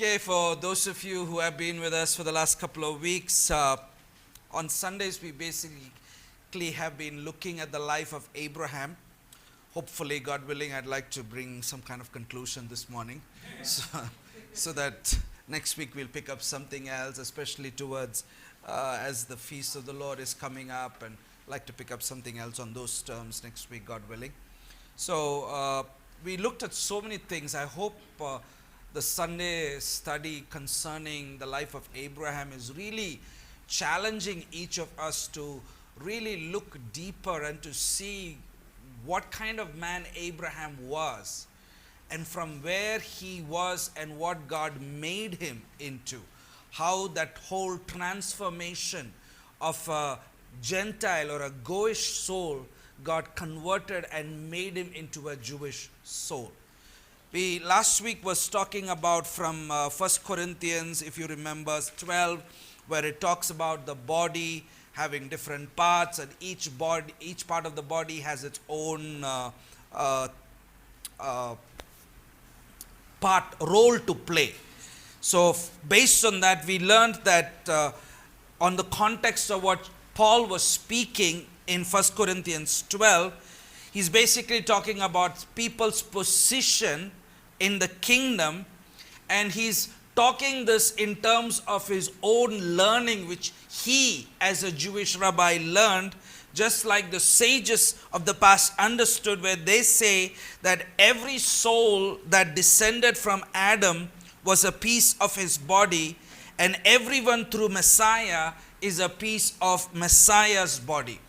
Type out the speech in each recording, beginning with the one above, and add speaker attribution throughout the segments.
Speaker 1: Okay, for those of you who have been with us for the last couple of weeks, on Sundays we basically have been looking at the life of Abraham. Hopefully, God willing, I'd like to bring some kind of conclusion this morning so, so that next week we'll pick up something else, especially towards as the feast of the Lord is coming up, and I'd like to pick up something else on those terms next week, God willing. So we looked at so many things. I hope the Sunday study concerning the life of Abraham is really challenging each of us to really look deeper and to see what kind of man Abraham was, and from where he was and what God made him into. How that whole transformation of a Gentile or a Goyish soul got converted and made him into a Jewish soul. We last week was talking about from 1 Corinthians, if you remember, 12, where it talks about the body having different parts, and each part of the body has its own role to play. So based on that, we learned that on the context of what Paul was speaking in 1 Corinthians 12, he's basically talking about people's position in the kingdom, and he's talking this in terms of his own learning, which he as a Jewish rabbi learned, just like the sages of the past understood, where they say that every soul that descended from Adam was a piece of his body, and everyone through Messiah is a piece of Messiah's body.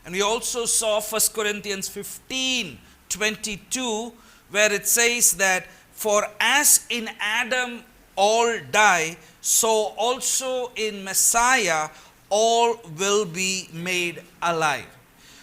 Speaker 1: And we also saw 1 Corinthians 15:22, where it says that, for as in Adam all die, so also in Messiah all will be made alive.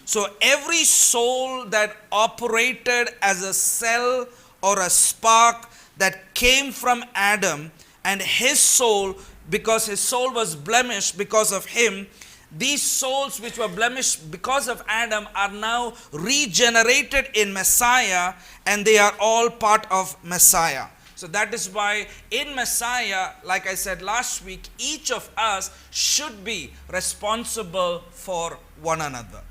Speaker 1: So every soul that operated as a cell or a spark that came from Adam, and his soul, because his soul was blemished because of him, these souls which were blemished because of Adam are now regenerated in Messiah, and they are all part of Messiah. So that is why in Messiah, like I said last week, each of us should be responsible for one another.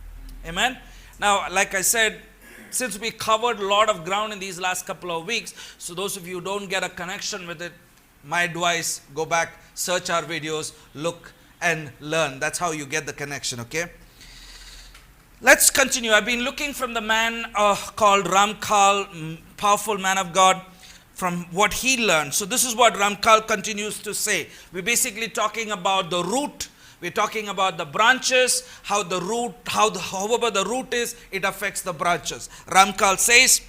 Speaker 1: Amen. Now, like I said, since we covered a lot of ground in these last couple of weeks, so those of you who don't get a connection with it, my advice, go back, search our videos, look and learn. That's how you get the connection, okay? Let's continue. I've been looking from the man called Ramchal, powerful man of God, from what he learned. So this is what Ramchal continues to say. We're basically talking about the root. We're talking about the branches, how the root, however the root is, it affects the branches. Ramchal says,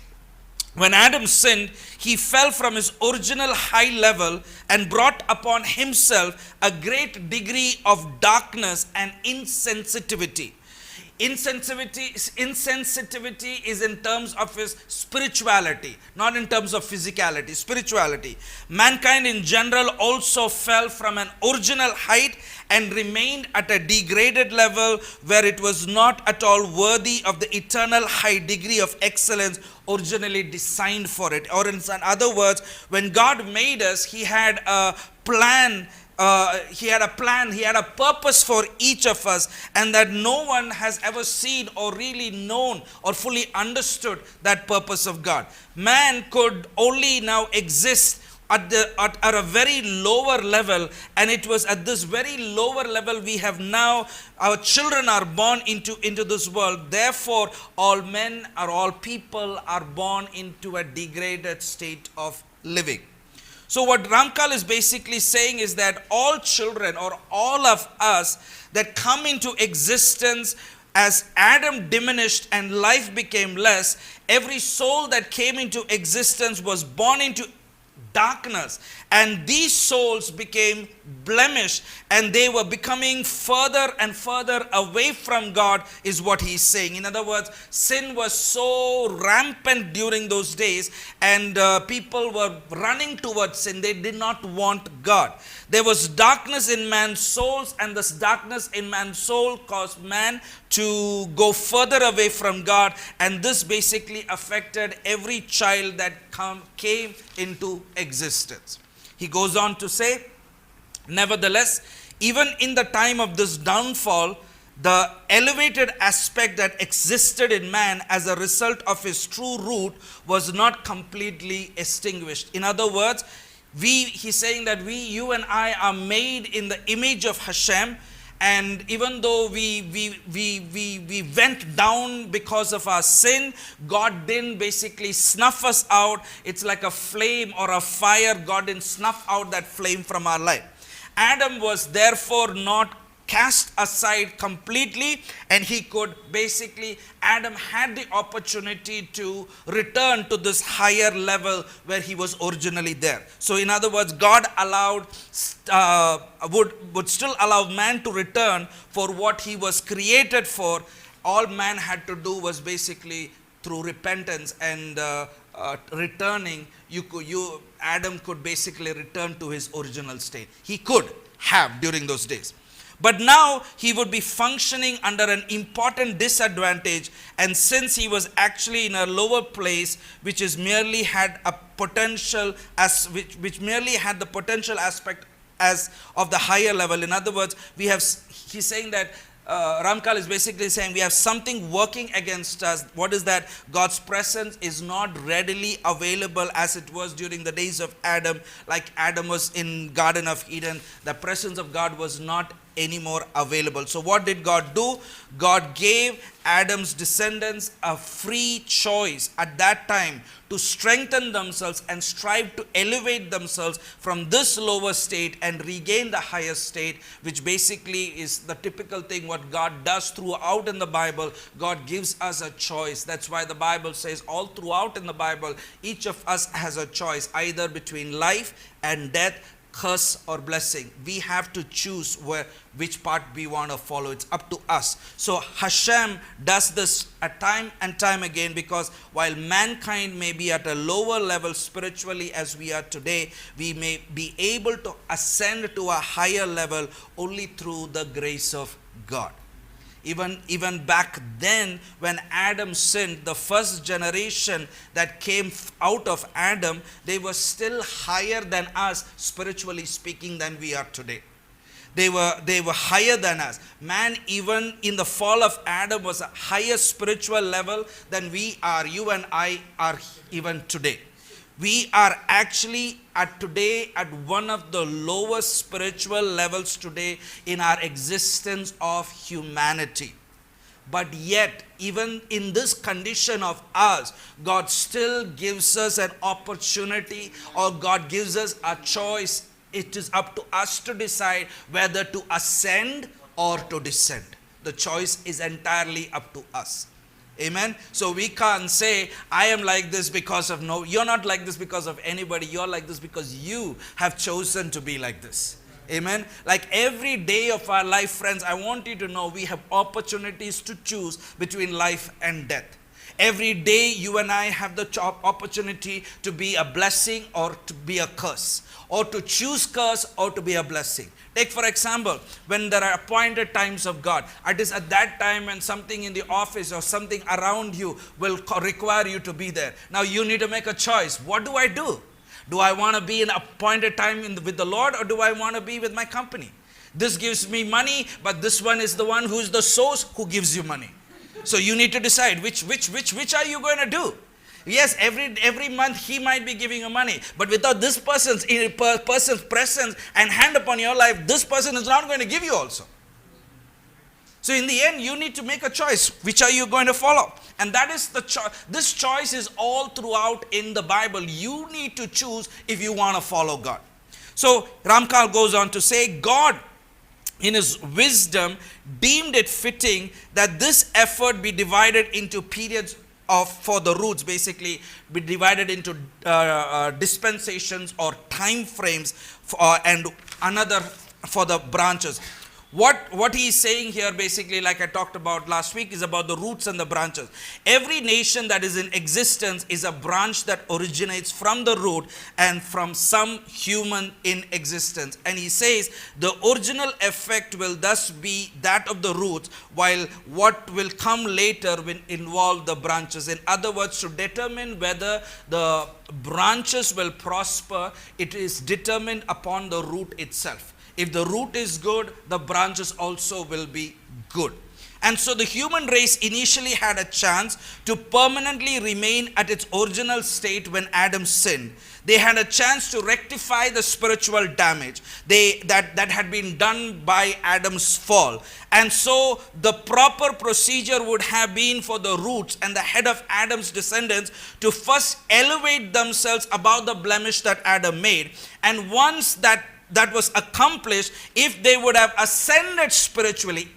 Speaker 1: when Adam sinned, he fell from his original high level and brought upon himself a great degree of darkness and insensitivity. Insensitivity is in terms of his spirituality, not in terms of physicality, spirituality. Mankind in general also fell from an original height and remained at a degraded level where it was not at all worthy of the eternal high degree of excellence originally designed for it. Or in other words, when God made us, he had a plan. He had a purpose for each of us, and that no one has ever seen or really known or fully understood that purpose of God. Man could only now exist at a very lower level, and it was at this very lower level we have now, our children are born into this world. Therefore, all men or all people are born into a degraded state of living. So what Ramchal is basically saying is that all children, or all of us that come into existence, as Adam diminished and life became less, every soul that came into existence was born into darkness, and these souls became blemished, and they were becoming further and further away from God, is what he's saying. In other words, sin was so rampant during those days, and people were running towards sin. They did not want God. There was darkness in man's souls, and this darkness in man's soul caused man to go further away from God, and this basically affected every child that came into existence. He goes on to say, nevertheless, even in the time of this downfall, the elevated aspect that existed in man as a result of his true root was not completely extinguished. In other words, he's saying that you and I are made in the image of Hashem, and even though we went down because of our sin, God didn't basically snuff us out. It's like a flame or a fire. God didn't snuff out that flame from our life. Adam was therefore not cast aside completely, and Adam had the opportunity to return to this higher level where he was originally there. So in other words, God would still allow man to return for what he was created for. All man had to do was basically through repentance and returning, Adam could basically return to his original state. He could have during those days. But now he would be functioning under an important disadvantage, and since he was actually in a lower place, which merely had the potential aspect as of the higher level. In other words, he's saying that Ramkal is basically saying we have something working against us. What is that? God's presence is not readily available as it was during the days of Adam. Like Adam was in Garden of Eden, the presence of God was not anymore available. So what did God do? God gave Adam's descendants a free choice at that time to strengthen themselves and strive to elevate themselves from this lower state and regain the higher state, which basically is the typical thing what God does throughout in the Bible. God gives us a choice. That's why the Bible says all throughout in the Bible, each of us has a choice either between life and death, curse or blessing. We have to choose which part we want to follow. It's up to us. So Hashem does this at time and time again, because while mankind may be at a lower level spiritually as we are today, we may be able to ascend to a higher level only through the grace of God. Even back then when Adam sinned, the first generation that came out of Adam, they were still higher than us spiritually speaking than we are today. They were higher than us. Man, even in the fall of Adam, was a higher spiritual level than we are. You and I are even today. We are actually today at one of the lowest spiritual levels today in our existence of humanity. But yet, even in this condition of us, God still gives us an opportunity, or God gives us a choice. It is up to us to decide whether to ascend or to descend. The choice is entirely up to us. Amen. So we can't say, I am like this because of you're not like this because of anybody. You're like this because you have chosen to be like this. Amen. Like every day of our life, friends, I want you to know we have opportunities to choose between life and death. Every day you and I have the opportunity to be a blessing or to be a curse, or to choose curse or to be a blessing. Take for example, when there are appointed times of God, it is at that time when something in the office or something around you will require you to be there. Now you need to make a choice. What do I do? Do I want to be in appointed time with the Lord, or do I want to be with my company? This gives me money, but this one is the one who is the source who gives you money. So you need to decide which are you going to do? Yes, every month he might be giving you money, but without this person's presence and hand upon your life, this person is not going to give you also. So in the end, you need to make a choice. Which are you going to follow? And that is the choice. This choice is all throughout in the Bible. You need to choose if you want to follow God. So Ramkal goes on to say, God in his wisdom deemed it fitting that this effort be divided into periods for the roots, basically be divided into dispensations or time frames, and another for the branches. What he is saying here basically, like I talked about last week, is about the roots and the branches. Every nation that is in existence is a branch that originates from the root and from some human in existence. And he says the original effect will thus be that of the roots, while what will come later will involve the branches. In other words, to determine whether the branches will prosper, it is determined upon the root itself. If the root is good, the branches also will be good. And so the human race initially had a chance to permanently remain at its original state when Adam sinned. They had a chance to rectify the spiritual damage that had been done by Adam's fall. And so the proper procedure would have been for the roots and the head of Adam's descendants to first elevate themselves above the blemish that Adam made. And once that was accomplished, if they would have ascended spiritually,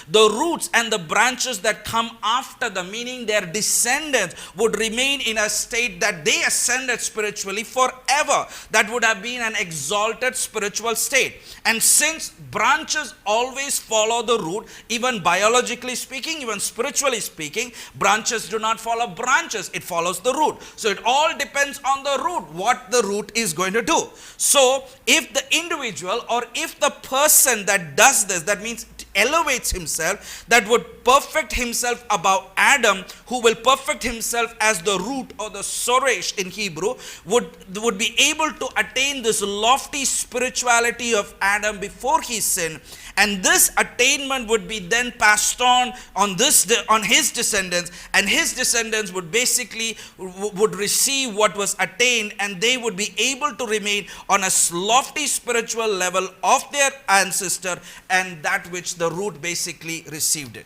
Speaker 1: the roots and the branches that come after them, meaning their descendants, would remain in a state that they ascended spiritually forever. That would have been an exalted spiritual state. And since branches always follow the root, even biologically speaking, even spiritually speaking, branches do not follow branches, it follows the root. So it all depends on the root, what the root is going to do. So if the individual, or if the person that does this, that means elevates himself, that would perfect himself above Adam, who will perfect himself as the root, or the soresh in Hebrew, would be able to attain this lofty spirituality of Adam before he sinned. And this attainment would be then passed on his descendants, and his descendants would basically would receive what was attained, and they would be able to remain on a lofty spiritual level of their ancestor, and that which the root basically received it.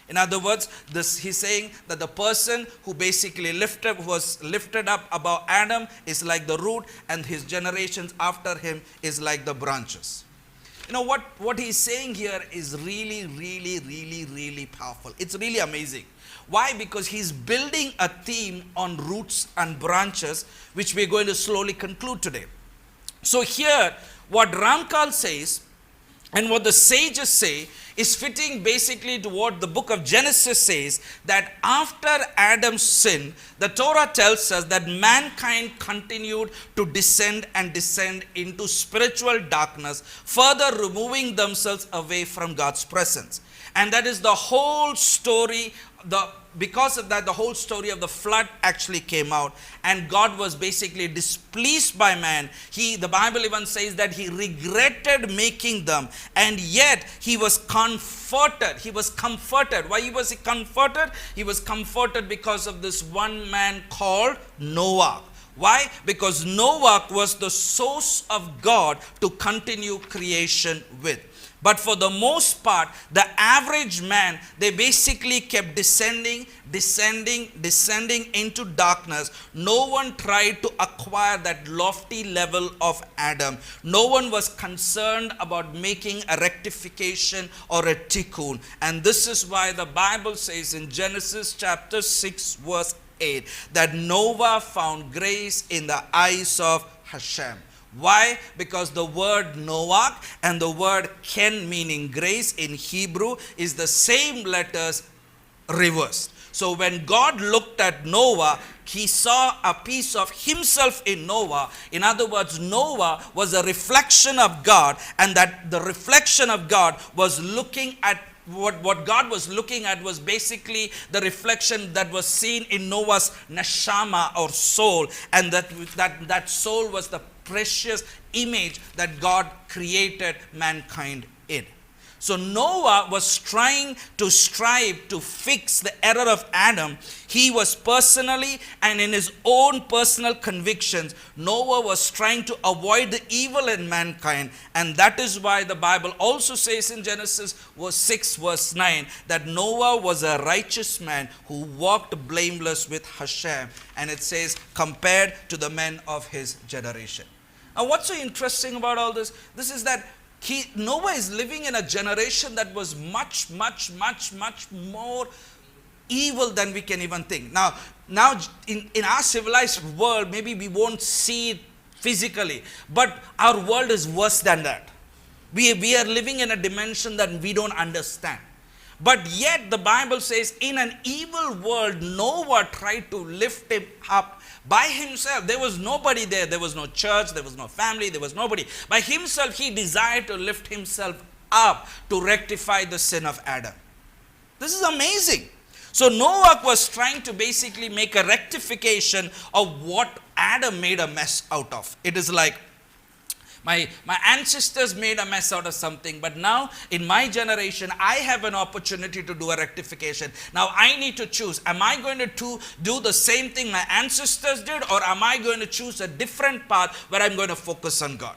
Speaker 1: In other words, he's saying that the person who basically was lifted up above Adam is like the root, and his generations after him is like the branches. You know what he's saying here is really, really, really, really powerful. It's really amazing. Why? Because he's building a theme on roots and branches, which we're going to slowly conclude today. So here, what Ramkal says and what the sages say is fitting basically to what the book of Genesis says, that after Adam's sin, the Torah tells us that mankind continued to descend into spiritual darkness, further removing themselves away from God's presence. And that is the whole story. Because of that, the whole story of the flood actually came out, and God was basically displeased by man. The Bible even says that he regretted making them, and yet he was comforted. He was comforted. Why was he comforted? He was comforted because of this one man called Noah. Why? Because Noah was the source of God to continue creation with. But for the most part, the average man, they basically kept descending into darkness. No one tried to acquire that lofty level of Adam. No one was concerned about making a rectification or a tikkun. And this is why the Bible says in Genesis chapter 6 verse 8 that Noah found grace in the eyes of Hashem. Why? Because the word Noah and the word Ken, meaning grace in Hebrew, is the same letters reversed. So when God looked at Noah, he saw a piece of himself in Noah. In other words, Noah was a reflection of God, and that the reflection of God was looking at what God was looking at was basically the reflection that was seen in Noah's neshama, or soul, and that soul was the precious image that God created mankind in. So Noah was trying to strive to fix the error of Adam. He was personally and in his own personal convictions, Noah was trying to avoid the evil in mankind. And that is why the Bible also says in Genesis 6 verse 9 that Noah was a righteous man who walked blameless with Hashem. And it says compared to the men of his generation. Now what's so interesting about all this? This is that Noah is living in a generation that was much, much, much, much more evil than we can even think. Now in our civilized world, maybe we won't see it physically, but our world is worse than that. We are living in a dimension that we don't understand. But yet the Bible says, in an evil world, Noah tried to lift him up by himself. There was nobody there. There was no church. There was no family. There was nobody. By himself, he desired to lift himself up to rectify the sin of Adam. This is amazing. So Noah was trying to basically make a rectification of what Adam made a mess out of. It is like, my ancestors made a mess out of something, but now in my generation, I have an opportunity to do a rectification. Now I need to choose. Am I going to do the same thing my ancestors did, or am I going to choose a different path where I'm going to focus on God?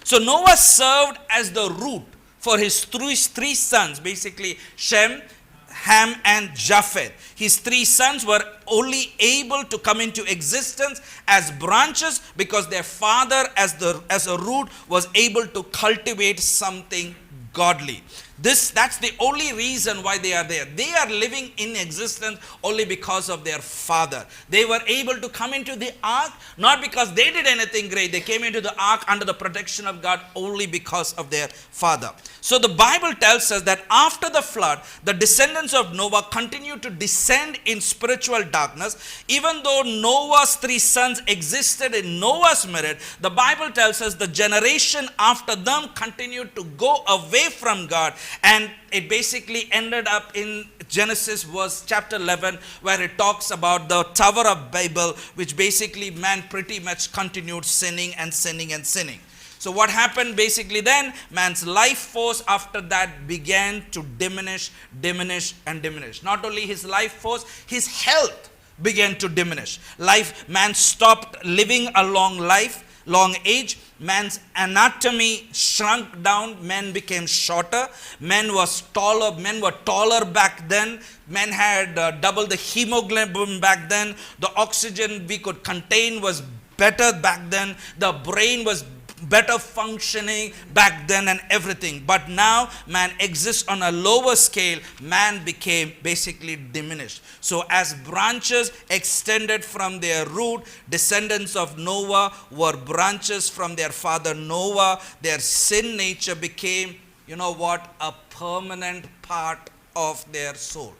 Speaker 1: So Noah served as the root for his three sons, basically Shem, Ham and Japheth. His three sons were only able to come into existence as branches because their father as a root was able to cultivate something godly. That's the only reason why they are there. They are living in existence only because of their father. They were able to come into the ark not because they did anything great. They came into the ark under the protection of God only because of their father. So the Bible tells us that after the flood, the descendants of Noah continued to descend in spiritual darkness. Even though Noah's three sons existed in Noah's merit, the Bible tells us the generation after them continued to go away from God. And it basically ended up in Genesis chapter 11, where it talks about the Tower of Babel, which basically man pretty much continued sinning and sinning and sinning. So what happened basically then? Man's life force after that began to diminish and diminish. Not only his life force, his health began to diminish. Man stopped living a long age. Man's anatomy shrunk down. Men became shorter. Men were taller back then. Men had double the hemoglobin back then. The oxygen we could contain was better back then. The brain was better functioning back then and everything. But now man exists on a lower scale. Man became basically diminished. So as branches extended from their root, descendants of Noah were branches from their father Noah. Their sin nature became, a permanent part of their soul.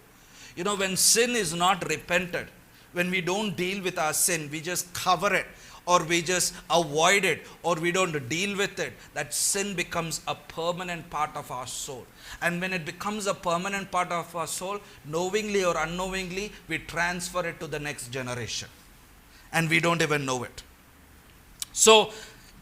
Speaker 1: When sin is not repented, when we don't deal with our sin, we just cover it, or we just avoid it, or we don't deal with it, that sin becomes a permanent part of our soul. And when it becomes a permanent part of our soul, knowingly or unknowingly, we transfer it to the next generation. And we don't even know it. So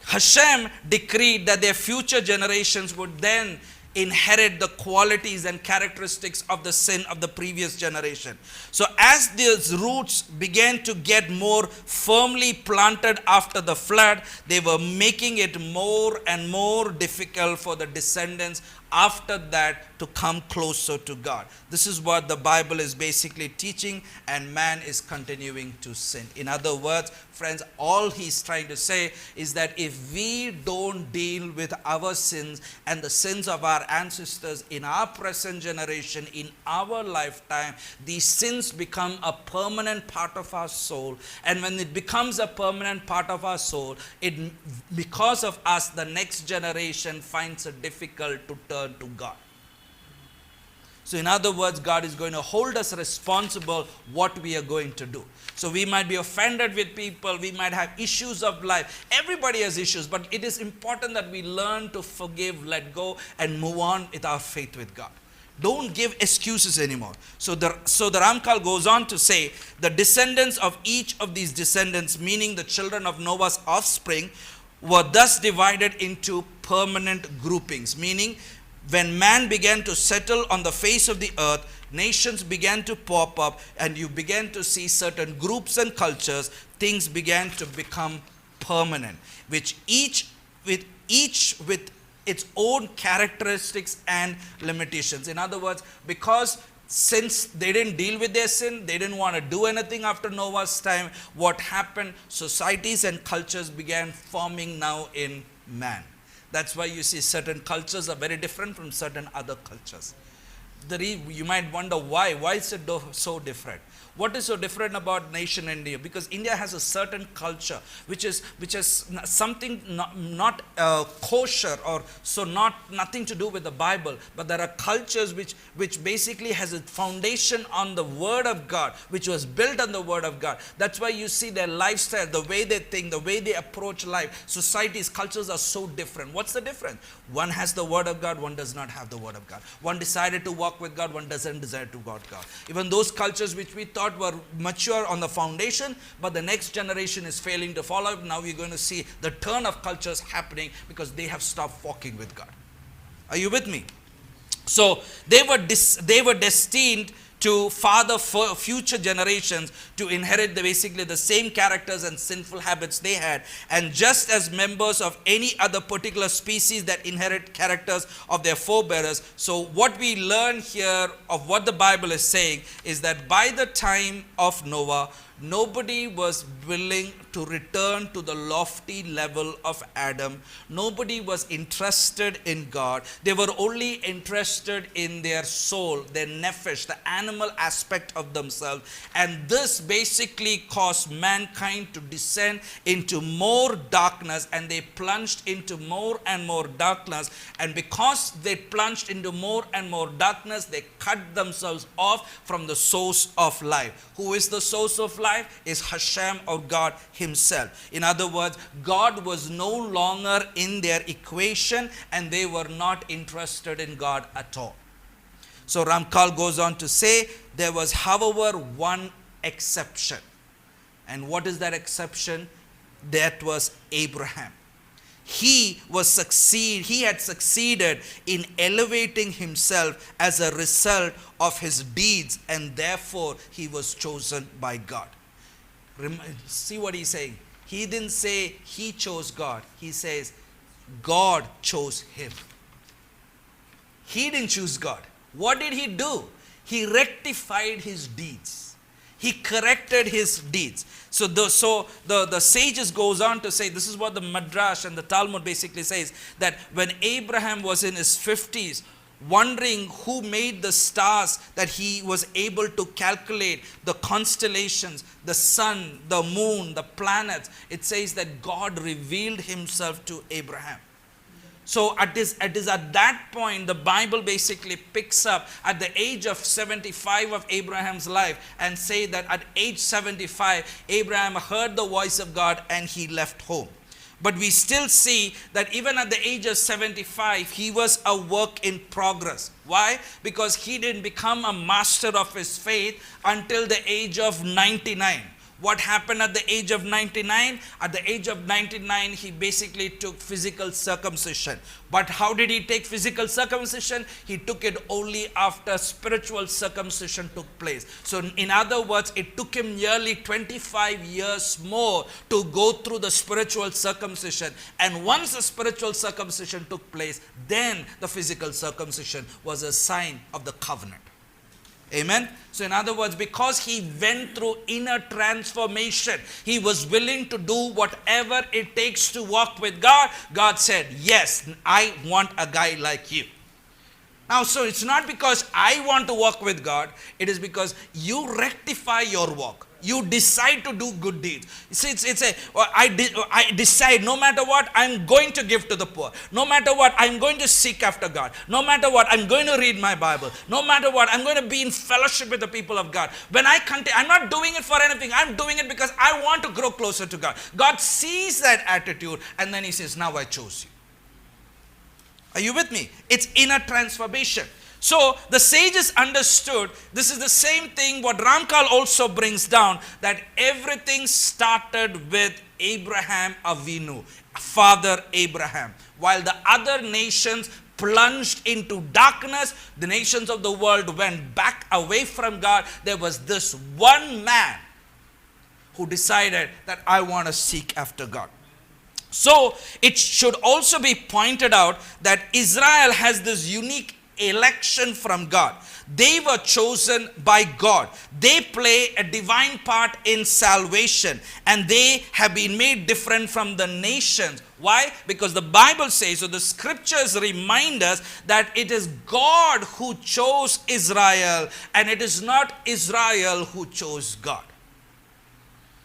Speaker 1: Hashem decreed that their future generations would then inherit the qualities and characteristics of the sin of the previous generation. So as these roots began to get more firmly planted after the flood, they were making it more and more difficult for the descendants after that to come closer to God. This is what the Bible is basically teaching, and man is continuing to sin. In other words, friends, all he's trying to say is that if we don't deal with our sins and the sins of our ancestors in our present generation, in our lifetime, these sins become a permanent part of our soul. And when it becomes a permanent part of our soul, because of us, the next generation finds it difficult to turn to God. So in other words, God is going to hold us responsible what we are going to do. So we might be offended with people, we might have issues of life. Everybody has issues, but it is important that we learn to forgive, let go, and move on with our faith with God. Don't give excuses anymore. So the Ramkal goes on to say, the descendants of each of these descendants, meaning the children of Noah's offspring, were thus divided into permanent groupings, meaning when man began to settle on the face of the earth, nations began to pop up, and you began to see certain groups and cultures. Things began to become permanent, which each with its own characteristics and limitations. In other words, because since they didn't deal with their sin, they didn't want to do anything after Noah's time, what happened? Societies and cultures began forming now in man. That's why you see certain cultures are very different from certain other cultures. You might wonder why. Why is it so different? What is so different about nation India? Because India has a certain culture which is something not kosher, or so nothing to do with the Bible. But there are cultures which basically has a foundation on the Word of God, which was built on the Word of God. That's why you see their lifestyle, the way they think, the way they approach life. Societies, cultures are so different. What's the difference? One has the Word of God, one does not have the Word of God. One decided to walk with God, one doesn't desire to walk with God. Even those cultures which we thought were mature on the foundation, but the next generation is failing to follow. Now we're going to see the turn of cultures happening because they have stopped walking with God. Are you with me? So they were destined to father future generations to inherit basically the same characters and sinful habits they had. And just as members of any other particular species that inherit characters of their forebears, so what we learn here of what the Bible is saying is that by the time of Noah, nobody was willing to return to the lofty level of Adam. Nobody was interested in God. They were only interested in their soul, their nephesh, the animal aspect of themselves. And this basically caused mankind to descend into more darkness, and they plunged into more and more darkness. And because they plunged into more and more darkness, they cut themselves off from the source of life. Who is the source of life? Is Hashem, or God Himself. In other words, God was no longer in their equation, and they were not interested in God at all. So Ramchal goes on to say, there was, however, one exception. And what is that exception? That was Abraham. He had succeeded in elevating himself as a result of his deeds, and therefore he was chosen by God. See what he's saying. He didn't say he chose God. He says God chose him. He didn't choose God. What did he do? He rectified his deeds. He corrected his deeds. So the sages goes on to say, this is what the Midrash and the Talmud basically says, that when Abraham was in his 50s, wondering who made the stars, that he was able to calculate the constellations, the sun, the moon, the planets, it says that God revealed himself to Abraham. So it is at that point the Bible basically picks up at the age of 75 of Abraham's life, and say that at age 75 Abraham heard the voice of God and he left home. But we still see that even at the age of 75, he was a work in progress. Why? Because he didn't become a master of his faith until the age of 99. What happened at the age of 99? At the age of 99, he basically took physical circumcision. But how did he take physical circumcision? He took it only after spiritual circumcision took place. So in other words, it took him nearly 25 years more to go through the spiritual circumcision. And once the spiritual circumcision took place, then the physical circumcision was a sign of the covenant. Amen. So in other words, because he went through inner transformation, he was willing to do whatever it takes to walk with God. God said, yes, I want a guy like you. Now, so it's not because I want to walk with God. It is because you rectify your walk. You decide to do good deeds. See, I decide no matter what, I'm going to give to the poor. No matter what, I'm going to seek after God. No matter what, I'm going to read my Bible. No matter what, I'm going to be in fellowship with the people of God. When I'm not doing it for anything. I'm doing it because I want to grow closer to God. God sees that attitude, and then He says, now I chose you. Are you with me? It's inner transformation. So the sages understood, this is the same thing what Ramchal also brings down, that everything started with Abraham Avinu, Father Abraham. While the other nations plunged into darkness, the nations of the world went back away from God, there was this one man who decided that I want to seek after God. So it should also be pointed out that Israel has this unique election from God. They were chosen by God. They play a divine part in salvation, and they have been made different from the nations. Why? Because the Bible says, or the scriptures remind us, that it is God who chose Israel, and it is not Israel who chose God.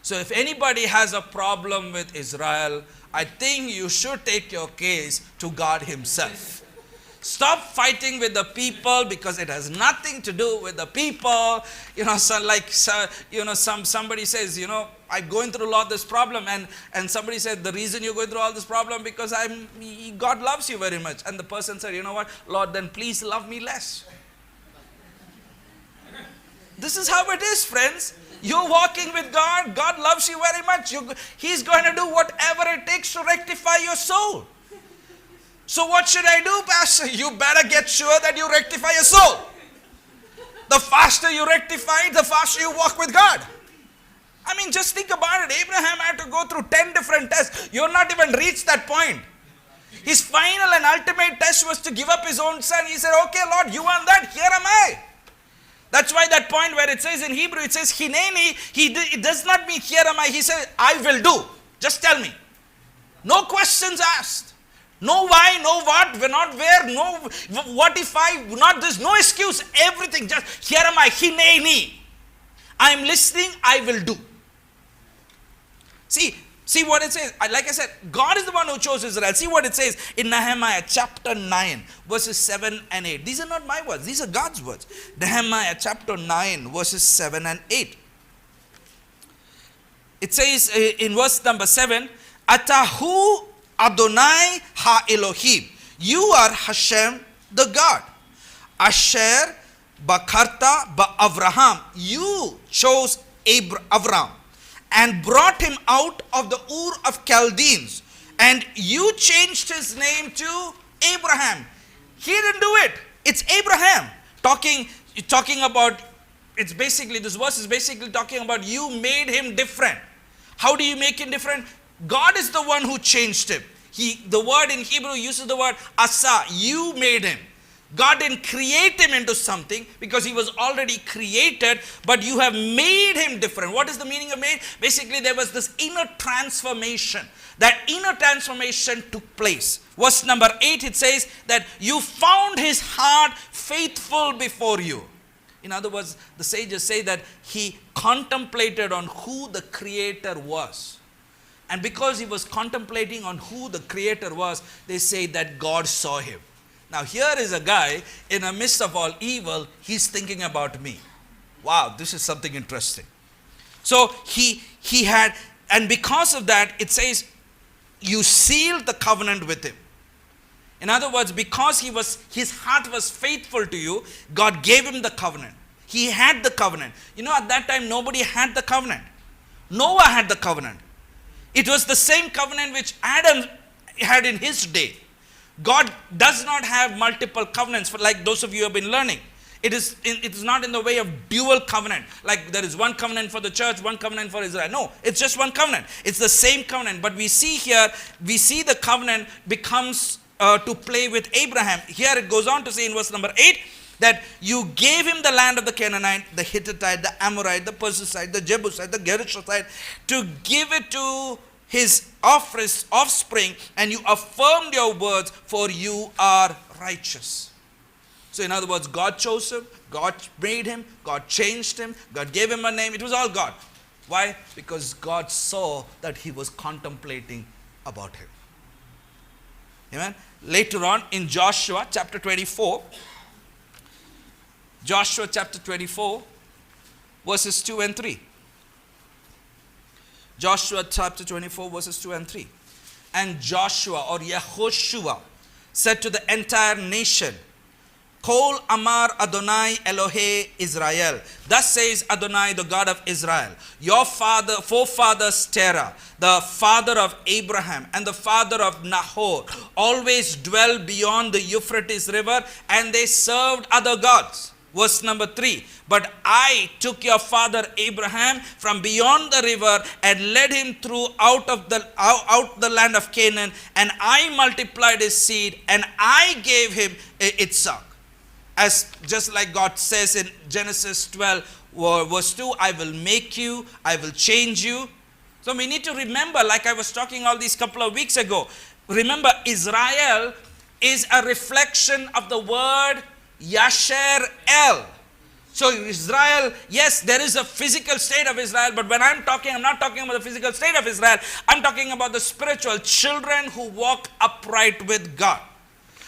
Speaker 1: So if anybody has a problem with Israel, I think you should take your case to God himself. Stop fighting with the people, because it has nothing to do with the people. Somebody says, I'm going through a lot of this problem, and somebody said, the reason you're going through all this problem because God loves you very much. And the person said, you know what, Lord, then please love me less. This is how it is, friends. You're walking with God. God loves you very much. He's going to do whatever it takes to rectify your soul. So what should I do, Pastor? You better get sure that you rectify your soul. The faster you rectify it, the faster you walk with God. I mean, just think about it. Abraham had to go through 10 different tests. You're not even reached that point. His final and ultimate test was to give up his own son. He said, okay, Lord, you want that? Here am I. That's why that point where it says in Hebrew, it says, Hineni, it does not mean here am I. He said, I will do. Just tell me. No questions asked. No why, no what, not where, no what if I, not this, no excuse, everything, just here am I, Hineni. I am listening, I will do. See what it says. Like I said, God is the one who chose Israel. See what it says in Nehemiah chapter 9, verses 7 and 8. These are not my words, these are God's words. Nehemiah chapter 9, verses 7 and 8. It says in verse number 7, Atahu Adonai ha-Elohim. You are Hashem the God. Asher Bakarta Ba-Avraham. You chose Avram and brought him out of the Ur of Chaldeans. And you changed his name to Abraham. He didn't do it. It's Abraham. Talking about, it's basically, this verse is basically talking about you made him different. How do you make him different? God is the one who changed him. The word in Hebrew uses the word asa. You made him. God didn't create him into something because he was already created, but you have made him different. What is the meaning of made? Basically, there was this inner transformation. That inner transformation took place. Verse number 8, it says that you found his heart faithful before you. In other words, the sages say that he contemplated on who the Creator was. And because he was contemplating on who the Creator was, they say that God saw him. Now here is a guy in the midst of all evil, he's thinking about me. Wow, this is something interesting. So he had, and because of that, it says, you sealed the covenant with him. In other words, because his heart was faithful to you, God gave him the covenant. He had the covenant. At that time, nobody had the covenant. Noah had the covenant. It was the same covenant which Adam had in his day. God does not have multiple covenants, like those of you who have been learning. It is not in the way of dual covenant. Like there is one covenant for the church, one covenant for Israel. No, it's just one covenant. It's the same covenant. But we see the covenant becomes to play with Abraham. Here it goes on to say in verse number 8, that you gave him the land of the Canaanite, the Hittite, the Amorite, the Perizzite, the Jebusite, the Girgashite, to give it to his offspring, and you affirmed your words, for you are righteous. So in other words, God chose him, God made him, God changed him, God gave him a name. It was all God. Why? Because God saw that he was contemplating about him. Amen. Later on in Joshua chapter 24, Joshua chapter 24, verses 2 and 3. Joshua chapter 24, verses 2 and 3. And Joshua or Yehoshua said to the entire nation, Kol Amar Adonai Elohe Israel. Thus says Adonai, the God of Israel, your forefathers Terah, the father of Abraham and the father of Nahor, always dwell beyond the Euphrates river, and they served other gods. Verse number 3, but I took your father Abraham from beyond the river and led him through out the land of Canaan, and I multiplied his seed, and I gave him Isaac. as just like God says in Genesis 12 verse 2, I will make you, I will change you. So we need to remember, like I was talking all these couple of weeks ago, remember Israel is a reflection of the word Yasher El. So Israel, yes, there is a physical state of Israel, but when I'm not talking about the physical state of Israel. I'm talking about the spiritual children who walk upright with God.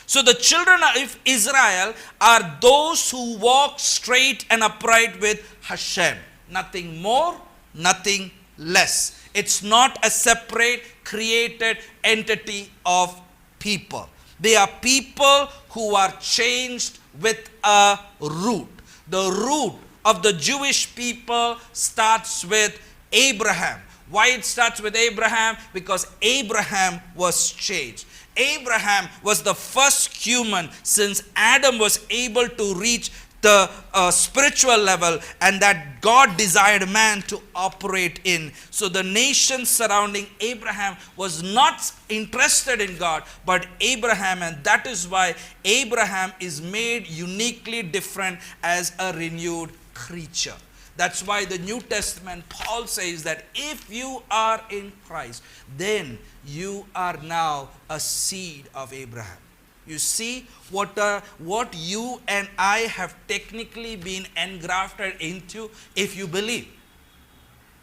Speaker 1: So the children of Israel are those who walk straight and upright with Hashem. Nothing more, nothing less. It's not a separate created entity of people. They are people who are changed with a root. The root of the Jewish people starts with Abraham. Why it starts with Abraham? Because Abraham was changed. Abraham was the first human since Adam was able to reach the spiritual level, and that God desired man to operate in. So the nation surrounding Abraham was not interested in God, but Abraham, and that is why Abraham is made uniquely different as a renewed creature. That's why the New Testament, Paul says that if you are in Christ, then you are now a seed of Abraham. You see what you and I have technically been engrafted into if you believe.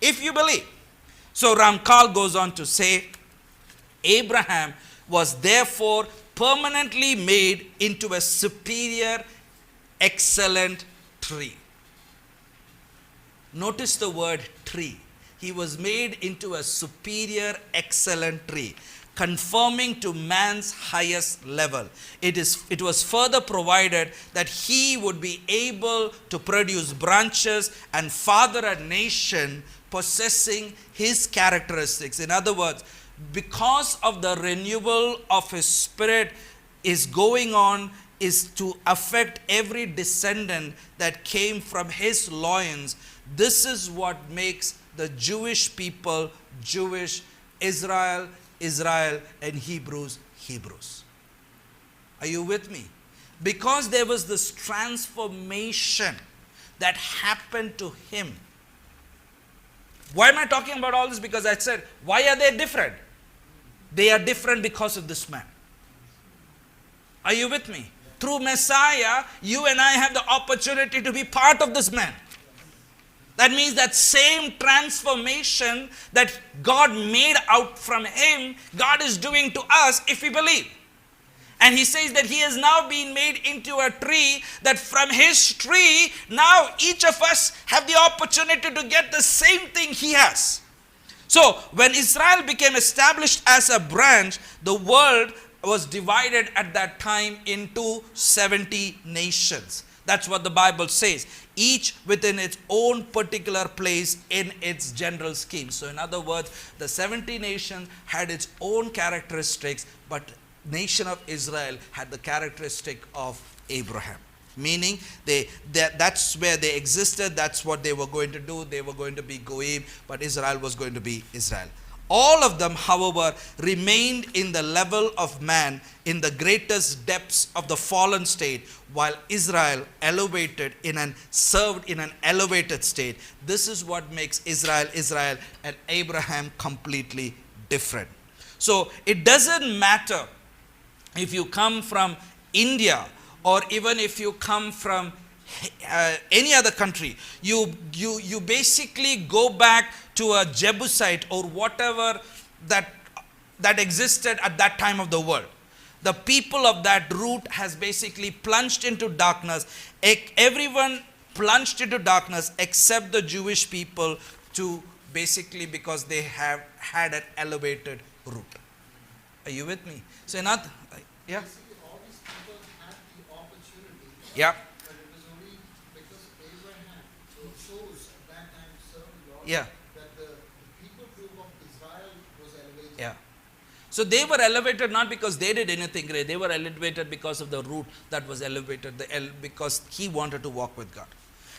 Speaker 1: If you believe. So Ramkal goes on to say, Abraham was therefore permanently made into a superior, excellent tree. Notice the word tree. He was made into a superior, excellent tree, conforming to man's highest level. It was further provided that he would be able to produce branches and father a nation possessing his characteristics. In other words, because of the renewal of his spirit is going on, is to affect every descendant that came from his loins. This is what makes the Jewish people Jewish, Israel, and Hebrews. Are you with me? Because there was this transformation that happened to him. Why am I talking about all this? Because I said, why are they different? They are different because of this man. Are you with me? Through Messiah, you and I have the opportunity to be part of this man. That means that same transformation that God made out from him, God is doing to us if we believe. And he says that he has now been made into a tree, that from his tree, now each of us have the opportunity to get the same thing he has. So when Israel became established as a branch, the world was divided at that time into 70 nations. That's what the Bible says. Each within its own particular place in its general scheme. So in other words, the 70 nations had its own characteristics, but nation of Israel had the characteristic of Abraham. Meaning that's where they existed, that's what they were going to do. They were going to be Goyim, but Israel was going to be Israel. All of them, however, remained in the level of man in the greatest depths of the fallen state, while Israel elevated served in an elevated state. This is what makes Israel and Abraham completely different. So it doesn't matter if you come from India or even if you come from any other country. You basically go back to a Jebusite or whatever that existed at that time of the world. The people of that root has basically plunged into darkness. Everyone plunged into darkness except the Jewish people, because they have had an elevated root. Are you with me? So yeah?
Speaker 2: Basically, all these people had the opportunity.
Speaker 1: Yeah.
Speaker 2: But it was only because Abraham chose at that time to serve the Lord.
Speaker 1: Yeah.
Speaker 2: That the people group of Israel was elevated.
Speaker 1: Yeah. So they were elevated not because they did anything great. They were elevated because of the root that was elevated, because he wanted to walk with God.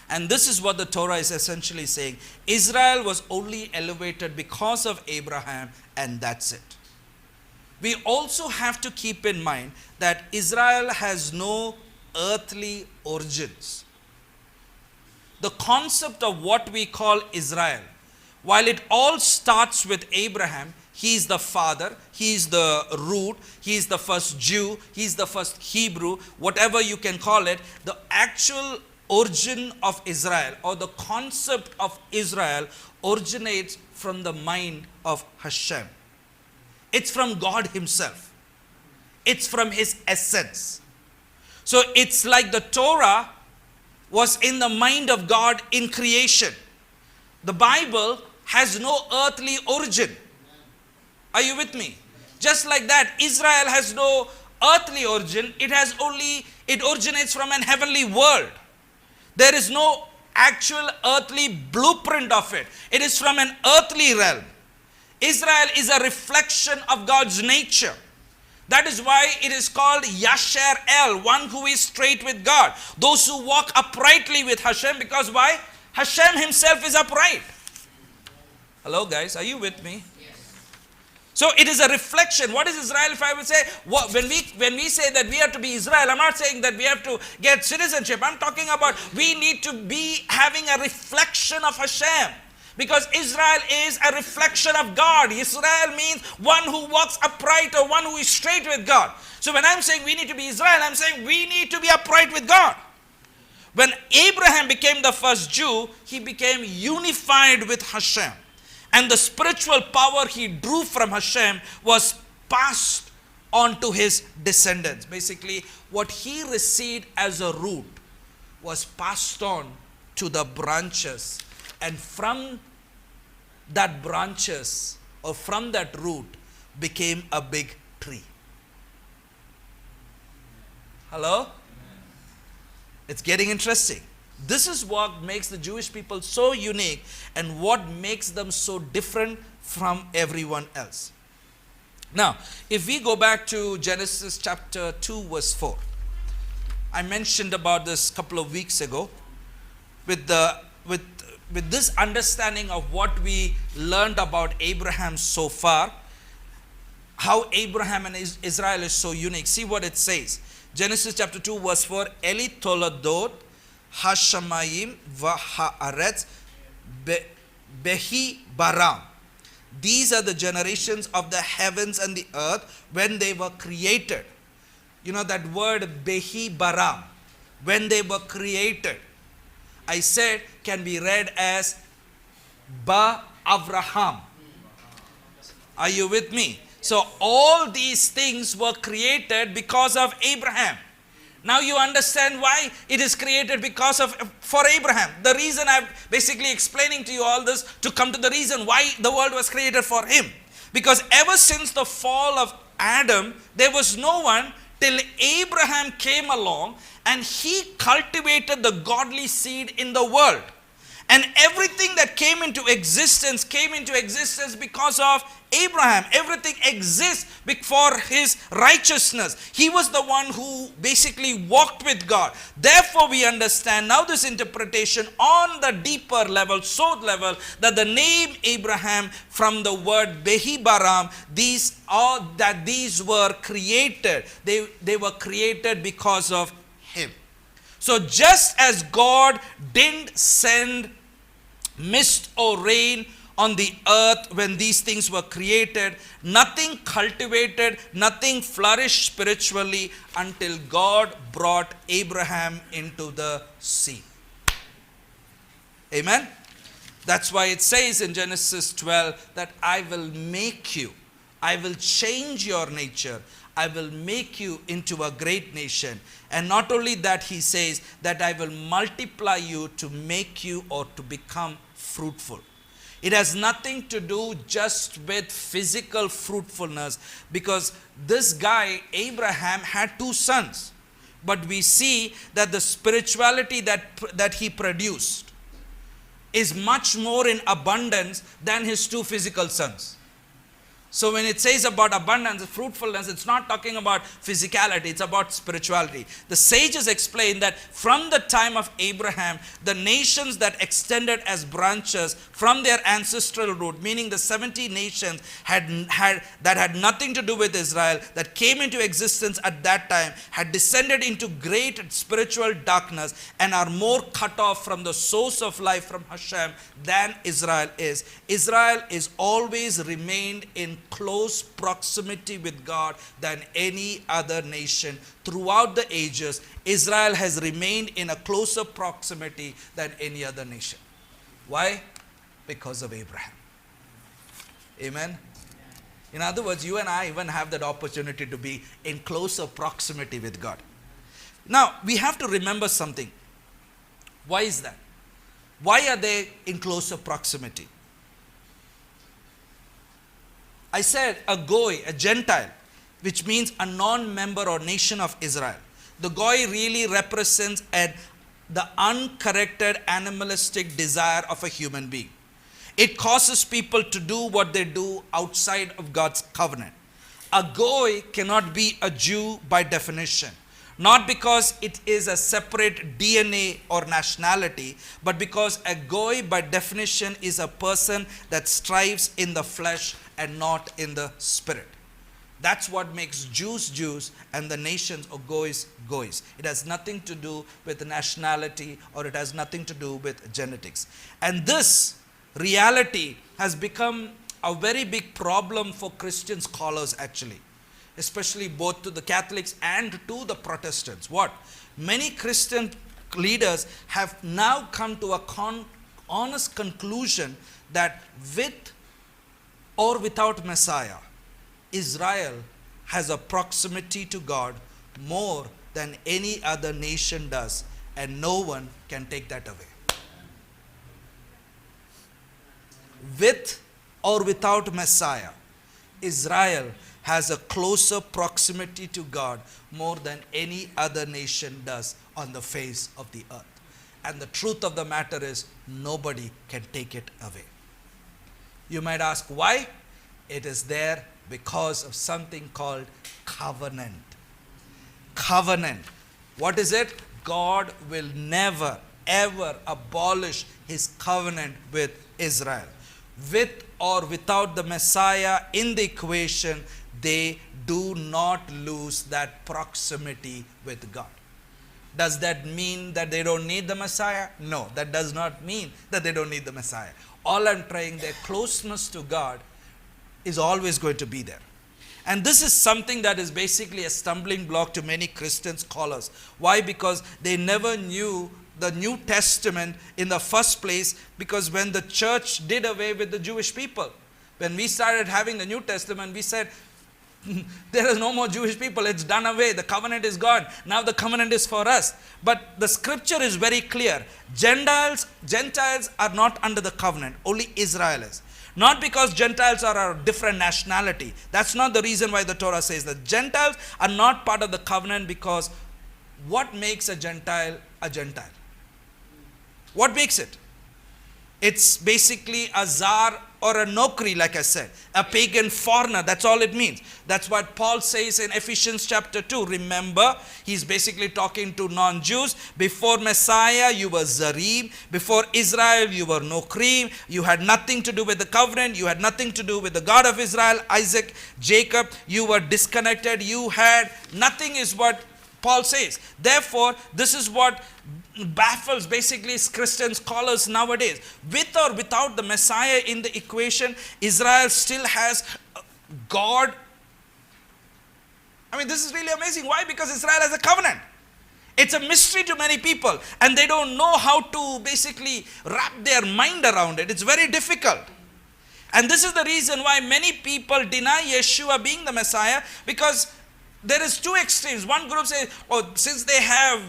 Speaker 1: And this is what the Torah is essentially saying. Israel was only elevated because of Abraham, and that's it. We also have to keep in mind that Israel has no earthly origins. The concept of what we call Israel, while it all starts with Abraham, he is the father, he is the root, he is the first Jew, he is the first Hebrew, whatever you can call it, the actual origin of Israel or the concept of Israel originates from the mind of Hashem. It's from God himself. It's from his essence. So it's like the Torah was in the mind of God in creation. The Bible has no earthly origin. Are you with me? Just like that, Israel has no earthly origin. It originates from an heavenly world. There is no actual earthly blueprint of it. It is from an earthly realm. Israel is a reflection of God's nature. That is why it is called Yasher El, one who is straight with God. Those who walk uprightly with Hashem, because why? Hashem himself is upright. Hello guys, are you with me? So it is a reflection. What is Israel? If I would say, when we say that we have to be Israel, I'm not saying that we have to get citizenship. I'm talking about we need to be having a reflection of Hashem. Because Israel is a reflection of God. Israel means one who walks upright or one who is straight with God. So when I'm saying we need to be Israel, I'm saying we need to be upright with God. When Abraham became the first Jew, he became unified with Hashem. And the spiritual power he drew from Hashem was passed on to his descendants. Basically, what he received as a root was passed on to the branches. And from that branches or from that root became a big tree. Hello? It's getting interesting. This is what makes the Jewish people so unique and what makes them so different from everyone else. Now, if we go back to Genesis chapter 2 verse 4. I mentioned about this a couple of weeks ago. With this understanding of what we learned about Abraham so far, how Abraham and Israel is so unique. See what it says. Genesis chapter 2 verse 4. Eli toladot Hashamayim v'haaretz behi baram. These are the generations of the heavens and the earth when they were created. You know that word behi baram, when they were created, I said can be read as Ba Avraham. Are you with me? So all these things were created because of Abraham. Now you understand why it is created for Abraham. The reason I'm basically explaining to you all this to come to the reason why the world was created for him. Because ever since the fall of Adam, there was no one till Abraham came along and he cultivated the godly seed in the world. And everything that came into existence because of Abraham. Everything exists for his righteousness. He was the one who basically walked with God. Therefore, we understand now this interpretation on the deeper level, soul level, that the name Abraham from the word Behi Baram, these were created. They were created because of him. So just as God didn't send mist or rain on the earth when these things were created, nothing cultivated, nothing flourished spiritually until God brought Abraham into the scene. Amen? That's why it says in Genesis 12 that I will make you, I will change your nature, I will make you into a great nation. And not only that, he says that I will multiply you to make you or to become fruitful. It has nothing to do just with physical fruitfulness, because this guy, Abraham, had 2 sons. But we see that the spirituality that he produced is much more in abundance than his 2 physical sons. So when it says about abundance, fruitfulness, it's not talking about physicality, it's about spirituality. The sages explain that from the time of Abraham, the nations that extended as branches from their ancestral root, meaning the 70 nations that had nothing to do with Israel, that came into existence at that time, had descended into great spiritual darkness and are more cut off from the source of life from Hashem than Israel is. Israel is always remained in close proximity with God than any other nation. Throughout the ages, Israel has remained in a closer proximity than any other nation. Why? Because of Abraham. Amen? In other words, you and I even have that opportunity to be in closer proximity with God. Now, we have to remember something. Why is that? Why are they in closer proximity? I said a goy, a Gentile, which means a non-member or nation of Israel. The goy really represents the uncorrected animalistic desire of a human being. It causes people to do what they do outside of God's covenant. A goy cannot be a Jew by definition. Not because it is a separate DNA or nationality, but because a goy by definition is a person that strives in the flesh and not in the spirit. That's what makes Jews Jews and the nations or goys goys. It has nothing to do with nationality, or it has nothing to do with genetics. And this reality has become a very big problem for Christian scholars actually, especially both to the Catholics and to the Protestants. What? Many Christian leaders have now come to a honest conclusion that with or without Messiah, Israel has a proximity to God more than any other nation does, and no one can take that away. With or without Messiah, Israel has a closer proximity to God more than any other nation does on the face of the earth. And the truth of the matter is, nobody can take it away. You might ask why? It is there because of something called covenant. Covenant. What is it? God will never ever abolish his covenant with Israel. With or without the Messiah in the equation, they do not lose that proximity with God. Does that mean that they don't need the Messiah? No, that does not mean that they don't need the Messiah. All I'm trying, their closeness to God is always going to be there. And this is something that is basically a stumbling block to many Christian scholars. Why? Because they never knew the New Testament in the first place, because when the church did away with the Jewish people, when we started having the New Testament, we said, there is no more Jewish people, it's done away, the covenant is gone, now the covenant is for us. But the scripture is very clear. Gentiles are not under the covenant, only Israel is. Not because Gentiles are a different nationality. That's not the reason why the Torah says that. Gentiles are not part of the covenant, because what makes a Gentile a Gentile? What makes it? It's basically a czar or a nokri, like I said, a pagan foreigner. That's all it means. That's what Paul says in Ephesians chapter 2. Remember, he's basically talking to non-Jews. Before Messiah, you were Zarim. Before Israel, you were Nokrim. You had nothing to do with the covenant. You had nothing to do with the God of Israel, Isaac, Jacob. You were disconnected. You had nothing, is what Paul says. Therefore, this is what baffles basically Christian scholars nowadays. With or without the Messiah in the equation, Israel still has God. I mean, this is really amazing. Why? Because Israel has a covenant. It's a mystery to many people, and they don't know how to basically wrap their mind around it. It's very difficult. And this is the reason why many people deny Yeshua being the Messiah, because there is two extremes. One group says, oh, since they have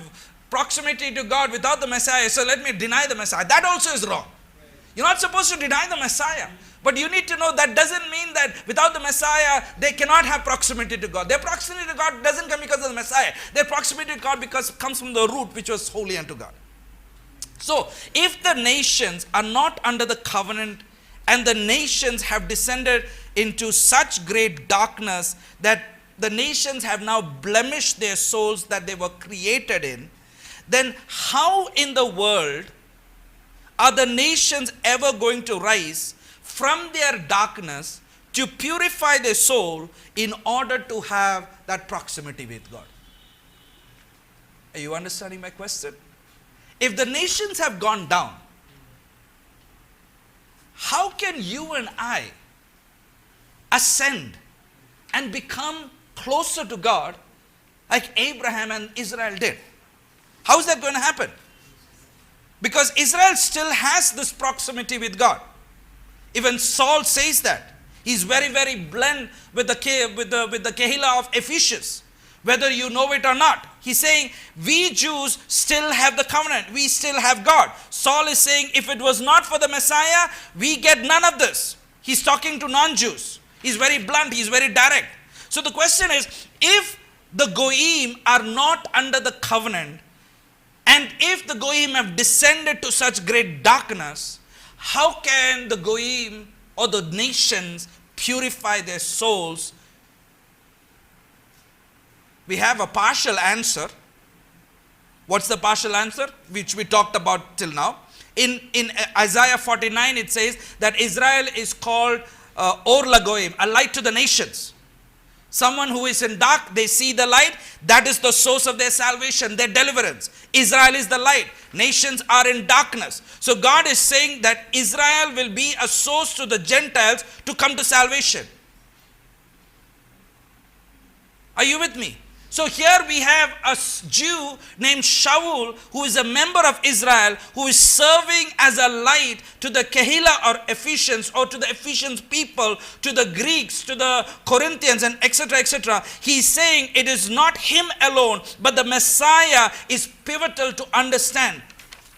Speaker 1: proximity to God without the Messiah, so let me deny the Messiah. That also is wrong. You're not supposed to deny the Messiah. But you need to know that doesn't mean that without the Messiah, they cannot have proximity to God. Their proximity to God doesn't come because of the Messiah. Their proximity to God comes from the root, which was holy unto God. So, if the nations are not under the covenant, and the nations have descended into such great darkness that the nations have now blemished their souls that they were created in, then how in the world are the nations ever going to rise from their darkness to purify their soul in order to have that proximity with God? Are you understanding my question? If the nations have gone down, how can you and I ascend and become closer to God like Abraham and Israel did? How is that going to happen? Because Israel still has this proximity with God. Even Saul says that. He's very, very blend with the Kehillah of Ephesus, whether you know it or not. He's saying, we Jews still have the covenant. We still have God. Saul is saying, if it was not for the Messiah, we get none of this. He's talking to non-Jews. He's very blunt. He's very direct. So the question is, if the Goyim are not under the covenant, and if the Goyim have descended to such great darkness, how can the Goyim or the nations purify their souls? We have a partial answer. What's the partial answer? Which we talked about till now. In Isaiah 49, it says that Israel is called Or Lagoim, a light to the nations. Someone who is in dark, they see the light. That is the source of their salvation, their deliverance. Israel is the light. Nations are in darkness. So God is saying that Israel will be a source to the Gentiles to come to salvation. Are you with me? So here we have a Jew named Shaul, who is a member of Israel, who is serving as a light to the Kehillah or Ephesians, or to the Ephesians people, to the Greeks, to the Corinthians, and etc., etc. He's saying it is not him alone, but the Messiah is pivotal to understand,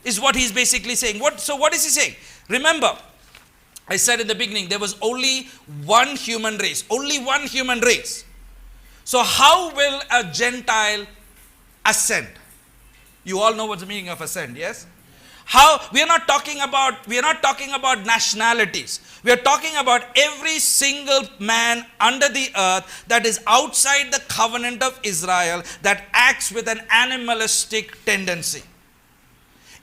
Speaker 1: is what he's basically saying. So what is he saying? Remember, I said in the beginning, there was only one human race. Only one human race. So how will a Gentile ascend? You all know what's the meaning of ascend, yes? How? We are not talking about nationalities. We are talking about every single man under the earth that is outside the covenant of Israel, that acts with an animalistic tendency.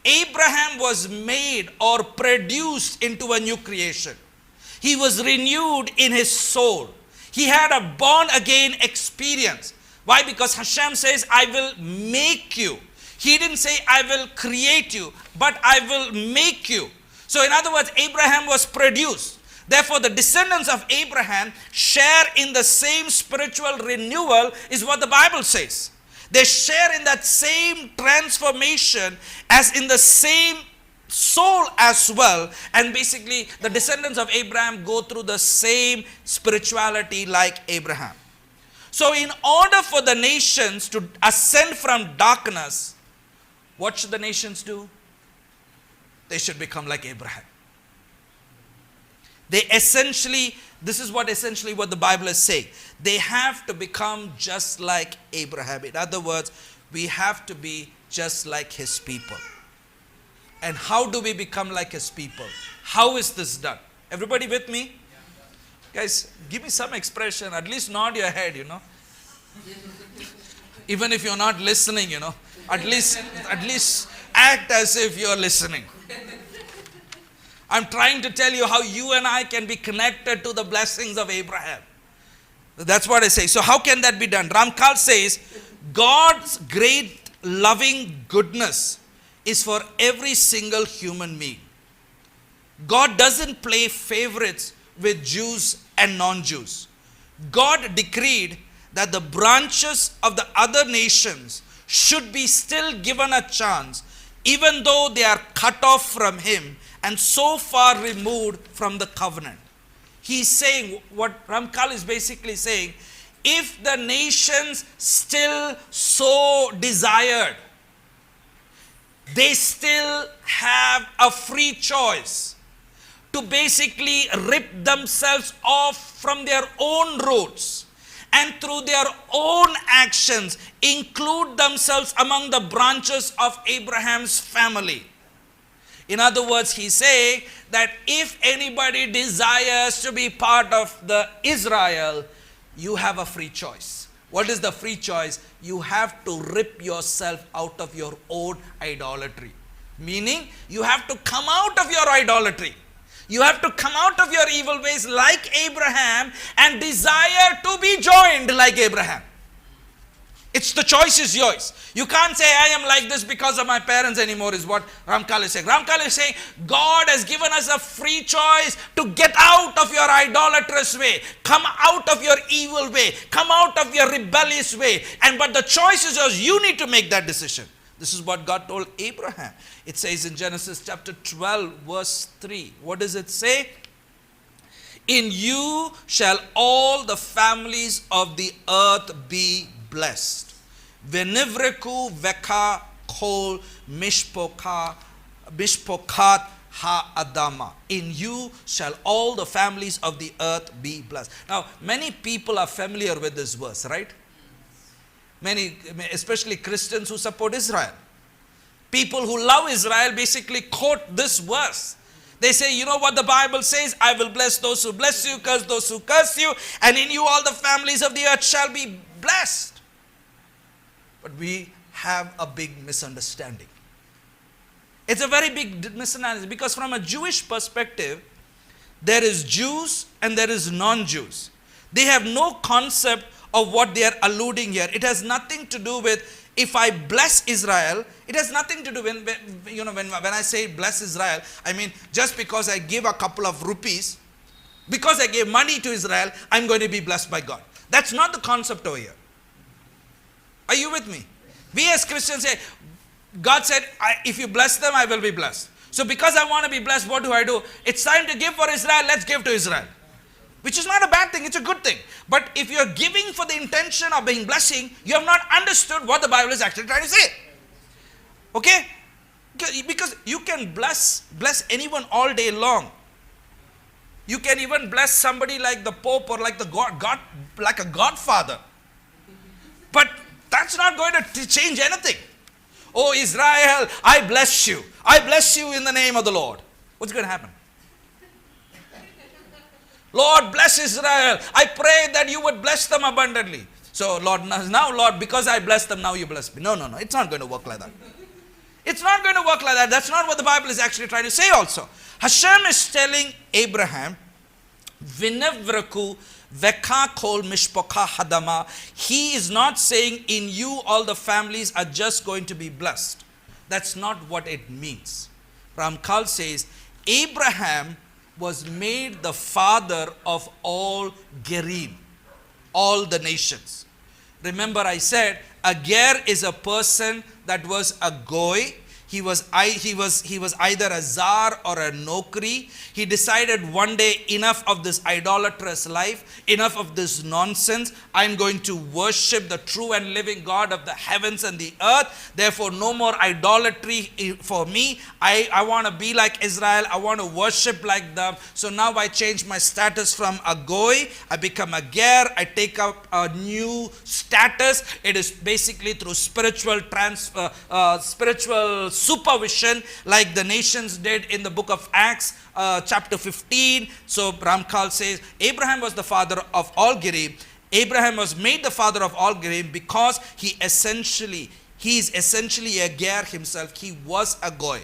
Speaker 1: Abraham was made or produced into a new creation. He was renewed in his soul. He had a born again experience. Why? Because Hashem says, I will make you. He didn't say, I will create you, but I will make you. So in other words, Abraham was produced. Therefore, the descendants of Abraham share in the same spiritual renewal, is what the Bible says. They share in that same transformation as in the same soul as well, and basically the descendants of Abraham go through the same spirituality like Abraham. So in order for the nations to ascend from darkness, what should the nations do? They should become like Abraham. They essentially, this is what the Bible is saying. They have to become just like Abraham. In other words, we have to be just like his people. And how do we become like his people? How is this done? Everybody with me? Yeah. Guys, give me some expression. At least nod your head, Even if you're not listening, At least act as if you're listening. I'm trying to tell you how you and I can be connected to the blessings of Abraham. That's what I say. So how can that be done? Ramkal says, God's great loving goodness is for every single human being. God doesn't play favorites with Jews and non-Jews. God decreed that the branches of the other nations should be still given a chance, even though they are cut off from him and so far removed from the covenant. He's saying, what Ramkal is basically saying, if the nations still so desired, they still have a free choice to basically rip themselves off from their own roots and through their own actions include themselves among the branches of Abraham's family. In other words, he's saying that if anybody desires to be part of the Israel, you have a free choice. What is the free choice? You have to rip yourself out of your own idolatry. Meaning, you have to come out of your idolatry. You have to come out of your evil ways like Abraham and desire to be joined like Abraham. It's the choice is yours. You can't say, I am like this because of my parents anymore, is what Ramkal is saying. Ramkal is saying, God has given us a free choice to get out of your idolatrous way. Come out of your evil way. Come out of your rebellious way. But the choice is yours. You need to make that decision. This is what God told Abraham. It says in Genesis chapter 12, verse 3. What does it say? In you shall all the families of the earth be blessed. Venivreku veka kol mishpokat ha-adama. In you shall all the families of the earth be blessed. Now, many people are familiar with this verse, right? Many, especially Christians who support Israel. People who love Israel basically quote this verse. They say, you know what the Bible says? I will bless those who bless you, curse those who curse you, and in you all the families of the earth shall be blessed. But we have a big misunderstanding. It's a very big misunderstanding because from a Jewish perspective, there is Jews and there is non-Jews. They have no concept of what they are alluding here. It has nothing to do with if I bless Israel. It has nothing to do when I say bless Israel, I mean just because I give a couple of rupees, because I gave money to Israel, I'm going to be blessed by God. That's not the concept over here. Are you with me? We as Christians say, God said, if you bless them, I will be blessed. So because I want to be blessed, what do? It's time to give for Israel, let's give to Israel. Which is not a bad thing, it's a good thing. But if you're giving for the intention of being blessing, you have not understood what the Bible is actually trying to say. Okay? Because you can bless anyone all day long. You can even bless somebody like the Pope or like the God like a Godfather. But that's not going to change anything. Oh Israel, I bless you. I bless you in the name of the Lord. What's going to happen? Lord, bless Israel. I pray that you would bless them abundantly. So Lord, now Lord, because I bless them, now you bless me. No. It's not going to work like that. It's not going to work like that. That's not what the Bible is actually trying to say also. Hashem is telling Abraham, Vinevraku veka kol mishpoka hadama. He is not saying in you all the families are just going to be blessed. That's not what it means. Ramkal says, Abraham was made the father of all Gerim, all the nations. Remember I said, a Ger is a person that was a Goy. He was either a Zar or a Nokri. He decided one day, enough of this idolatrous life, enough of this nonsense. I'm going to worship the true and living God of the heavens and the earth. Therefore, no more idolatry for me. I want to be like Israel. I want to worship like them. So now I change my status from a Goy. I become a Ger. I take up a new status. It is basically through spiritual supervision, like the nations did in the book of Acts chapter 15. So Ramkal says Abraham was the father of all Gerim. Abraham was made the father of all Gerim because he is essentially a Ger himself. He was a Goy.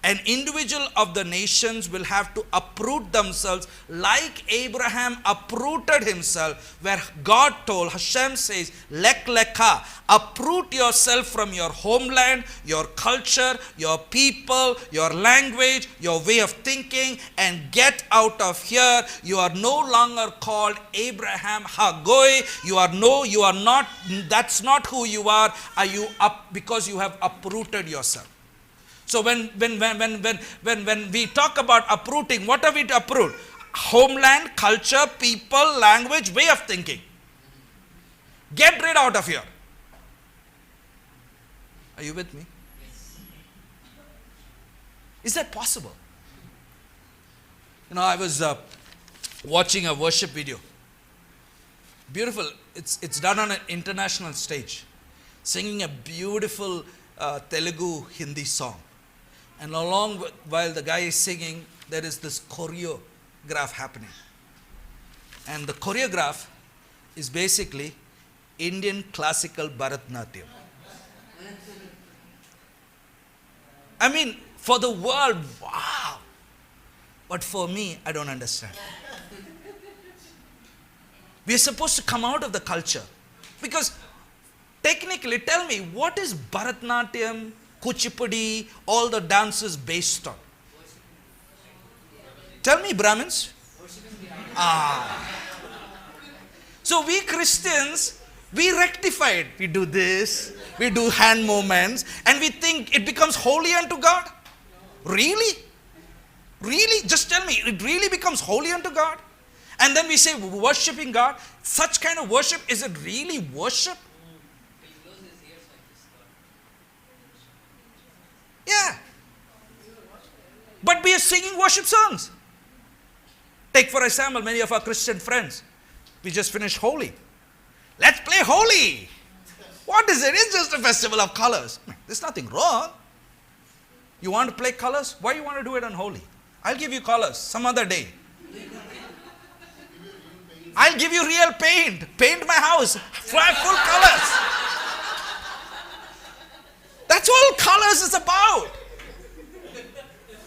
Speaker 1: An individual of the nations will have to uproot themselves like Abraham uprooted himself, where God told, Hashem says, Lek leka, uproot yourself from your homeland, your culture, your people, your language, your way of thinking, and get out of here. You are no longer called Abraham Hagoy. You are not, that's not who you are because you have uprooted yourself. So when we talk about uprooting, what are we to uproot? Homeland, culture, people, language, way of thinking. Get rid out of here. Are you with me? Is that possible? I was watching a worship video. Beautiful. It's done on an international stage. Singing a beautiful Telugu Hindi song. And while the guy is singing, there is this choreograph happening. And the choreograph is basically Indian classical Bharatanatyam. I mean, for the world, wow. But for me, I don't understand. We are supposed to come out of the culture. Because technically, tell me, what is Bharatanatyam, Kuchipudi, all the dances based on? Tell me, Brahmins. So we Christians, we rectify it. We do this, we do hand movements, and we think it becomes holy unto God. Really? Really? Just tell me, it really becomes holy unto God? And then we say worshipping God. Such kind of worship, is it really worship? Yeah. But we are singing worship songs. Take for example, many of our Christian friends. We just finished Holi. Let's play Holi. What is it? It's just a festival of colors. There's nothing wrong. You want to play colors? Why you want to do it on Holi? I'll give you colors some other day. I'll give you real paint. Paint my house. Full colors. That's all colors is about.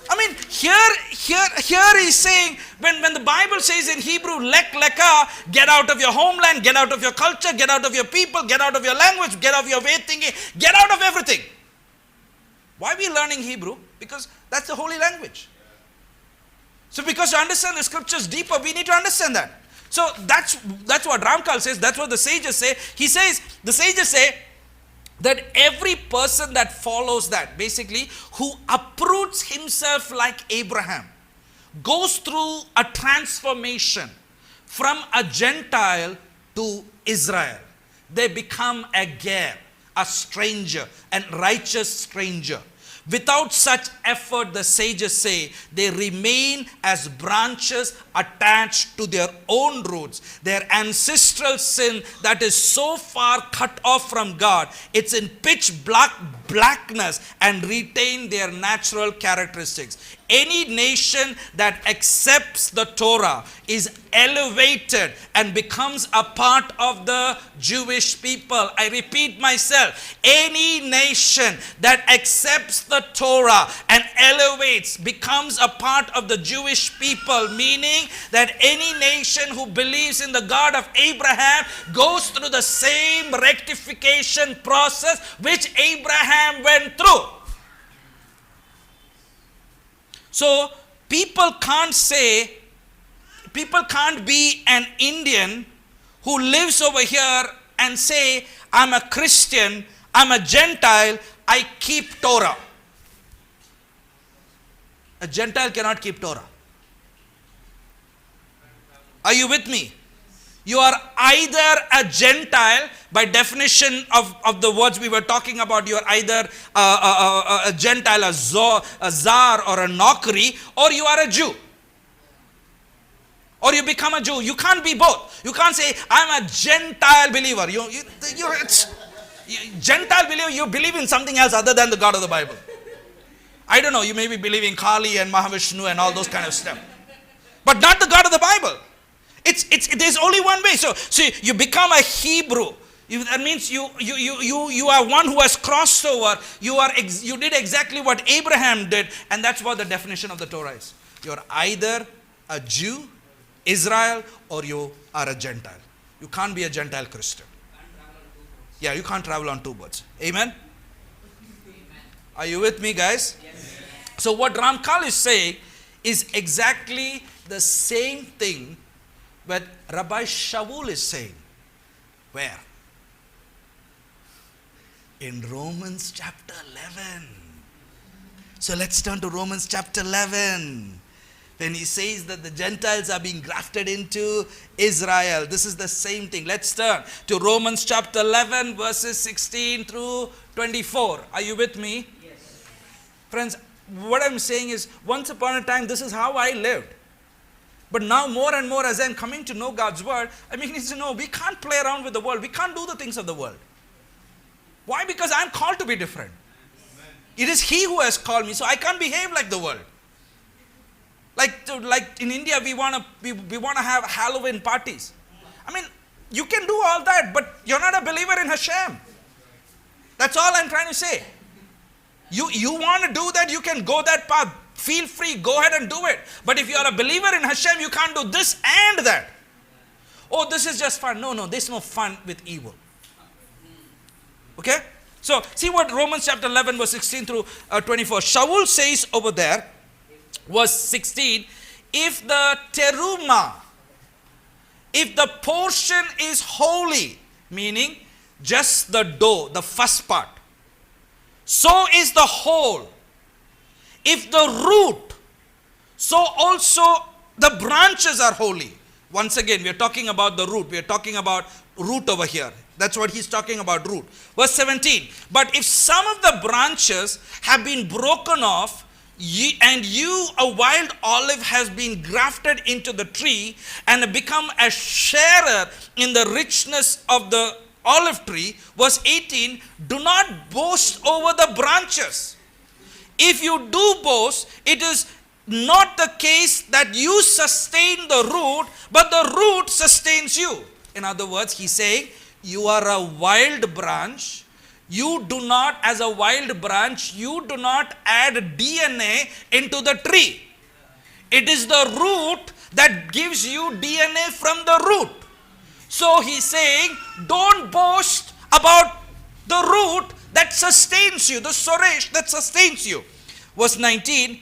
Speaker 1: I mean, here he's saying, when the Bible says in Hebrew, lek leka, get out of your homeland, get out of your culture, get out of your people, get out of your language, get out of your way of thinking, get out of everything. Why are we learning Hebrew? Because that's the holy language. So because to understand the scriptures deeper, we need to understand that. So that's what Ramkal says, that's what the sages say. The sages say, that every person that follows that, basically, who uproots himself like Abraham, goes through a transformation from a Gentile to Israel. They become a ger, a stranger, and righteous stranger. Without such effort, the sages say, they remain as branches attached to their own roots. Their ancestral sin that is so far cut off from God, it's in pitch blackness and retain their natural characteristics. Any nation that accepts the Torah is elevated and becomes a part of the Jewish people. I repeat myself, any nation that accepts the Torah and elevates, becomes a part of the Jewish people, meaning that any nation who believes in the God of Abraham goes through the same rectification process which Abraham went through. So people can't be an Indian who lives over here and say, I'm a Christian, I'm a Gentile, I keep Torah. A Gentile cannot keep Torah. Are you with me? You are either a Gentile, by definition of the words we were talking about, you are either a Gentile, a Zar or a Nokri, or you are a Jew. Or you become a Jew. You can't be both. You can't say, I'm a Gentile believer. Gentile believer, you believe in something else other than the God of the Bible. I don't know, you may be believing Kali and Mahavishnu and all those kind of stuff. But not the God of the Bible. There's only one way. So you become a Hebrew. That means you are one who has crossed over. You did exactly what Abraham did, and that's what the definition of the Torah is. You're either a Jew, Israel, or you are a Gentile. You can't be a Gentile Christian. Yeah, you can't travel on two boats. Amen? Are you with me, guys? Yes. So what Ramkal is saying is exactly the same thing what Rabbi Shaul is saying. Where? In Romans chapter 11. So let's turn to Romans chapter 11. When he says that the Gentiles are being grafted into Israel. This is the same thing. Let's turn to Romans chapter 11 verses 16 through 24. Are you with me? Yes. Friends, what I'm saying is, once upon a time, this is how I lived. But now more and more as I'm coming to know God's word, I mean, we can't play around with the world. We can't do the things of the world. Why? Because I'm called to be different. It is He who has called me, so I can't behave like the world. Like in India, we want to have Halloween parties. I mean, you can do all that, but you're not a believer in Hashem. That's all I'm trying to say. You want to do that, you can go that path. Feel free, go ahead and do it. But if you are a believer in Hashem, you can't do this and that. Oh, this is just fun. No, there's no fun with evil. Okay? So, see what Romans chapter 11 verse 16 through 24. Shaul says over there, verse 16, if the teruma, if the portion is holy, meaning just the dough, the first part, so is the whole. If the root, so also the branches are holy. Once again, we are talking about the root. We are talking about root over here. That's what he's talking about, root. Verse 17. But if some of the branches have been broken off, and a wild olive has been grafted into the tree and become a sharer in the richness of the olive tree. Verse 18. Do not boast over the branches. If you do boast, it is not the case that you sustain the root, but the root sustains you. In other words, he's saying, you are a wild branch. You do not, as a wild branch, you do not add DNA into the tree. It is the root that gives you DNA from the root. So he's saying, don't boast about the root that sustains you, the soresh that sustains you. Verse 19,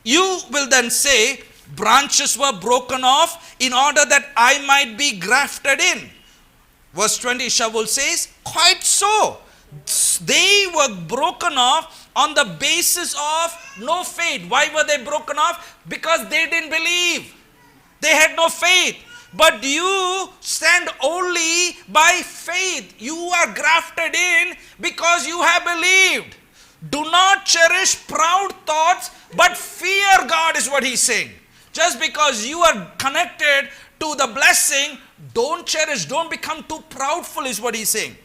Speaker 1: you will then say, branches were broken off in order that I might be grafted in. Verse 20, Shaul says, quite so. They were broken off on the basis of no faith. Why were they broken off? Because they didn't believe. They had no faith. But you stand only by faith. You are grafted in because you have believed. Do not cherish proud thoughts, but fear God is what he's saying. Just because you are connected to the blessing, don't cherish, don't become too proudful is what he's saying.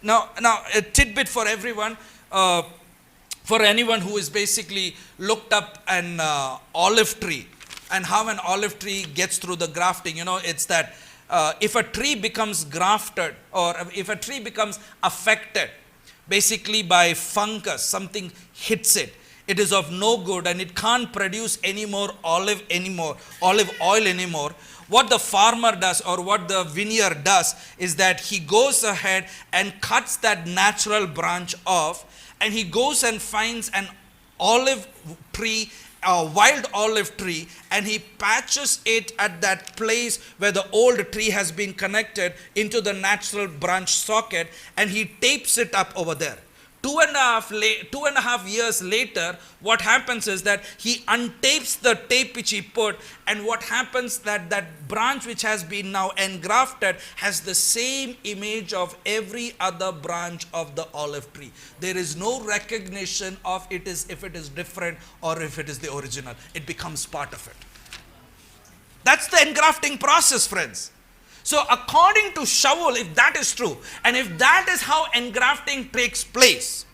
Speaker 1: Now a tidbit for everyone, for anyone who is basically looked up an olive tree and how an olive tree gets through the grafting. You know, it's that if a tree becomes grafted or if a tree becomes affected basically by fungus, something hits it, it is of no good and it can't produce any more olive oil anymore. What the farmer does or what the vineyard does is that he goes ahead and cuts that natural branch off, and he goes and finds an olive tree, a wild olive tree, and he patches it at that place where the old tree has been connected into the natural branch socket, and he tapes it up over there. 2.5 years later, what happens is that he untapes the tape which he put, and what happens that branch which has been now engrafted has the same image of every other branch of the olive tree. There is no recognition of it is if it is different or if it is the original. It becomes part of it. That's the engrafting process, friends. So according to Shaul, if that is true, and if that is how engrafting takes place,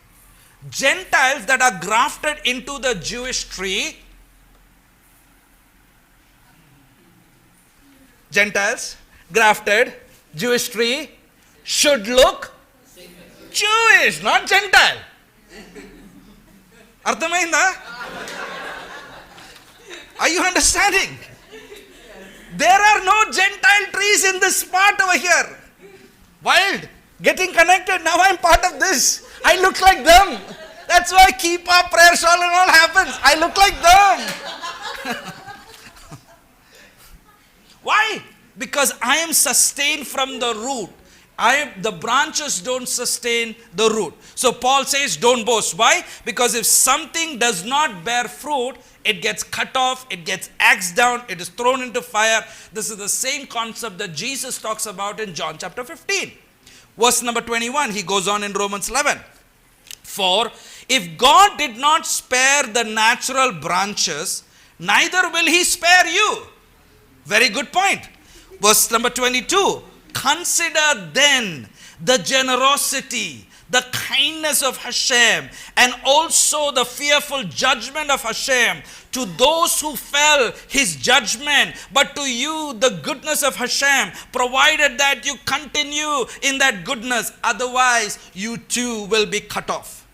Speaker 1: Gentiles that are grafted into the Jewish tree, Gentiles, grafted, Jewish tree, should look Jewish, not Gentile. Arthamainda? Are you understanding? There are no Gentile trees in this spot over here. Wild, getting connected. Now I'm part of this. I look like them. That's why keep up, prayer shawl and all happens. I look like them. Why? Because I am sustained from the root. The branches don't sustain the root. So Paul says don't boast. Why? Because if something does not bear fruit, it gets cut off, it gets axed down, it is thrown into fire. This is the same concept that Jesus talks about in John chapter 15. Verse number 21, he goes on in Romans 11. For if God did not spare the natural branches, neither will he spare you. Very good point. Verse number 22. Consider then the generosity, the kindness of Hashem, and also the fearful judgment of Hashem. To those who fell, his judgment, but to you the goodness of Hashem, provided that you continue in that goodness, otherwise you too will be cut off.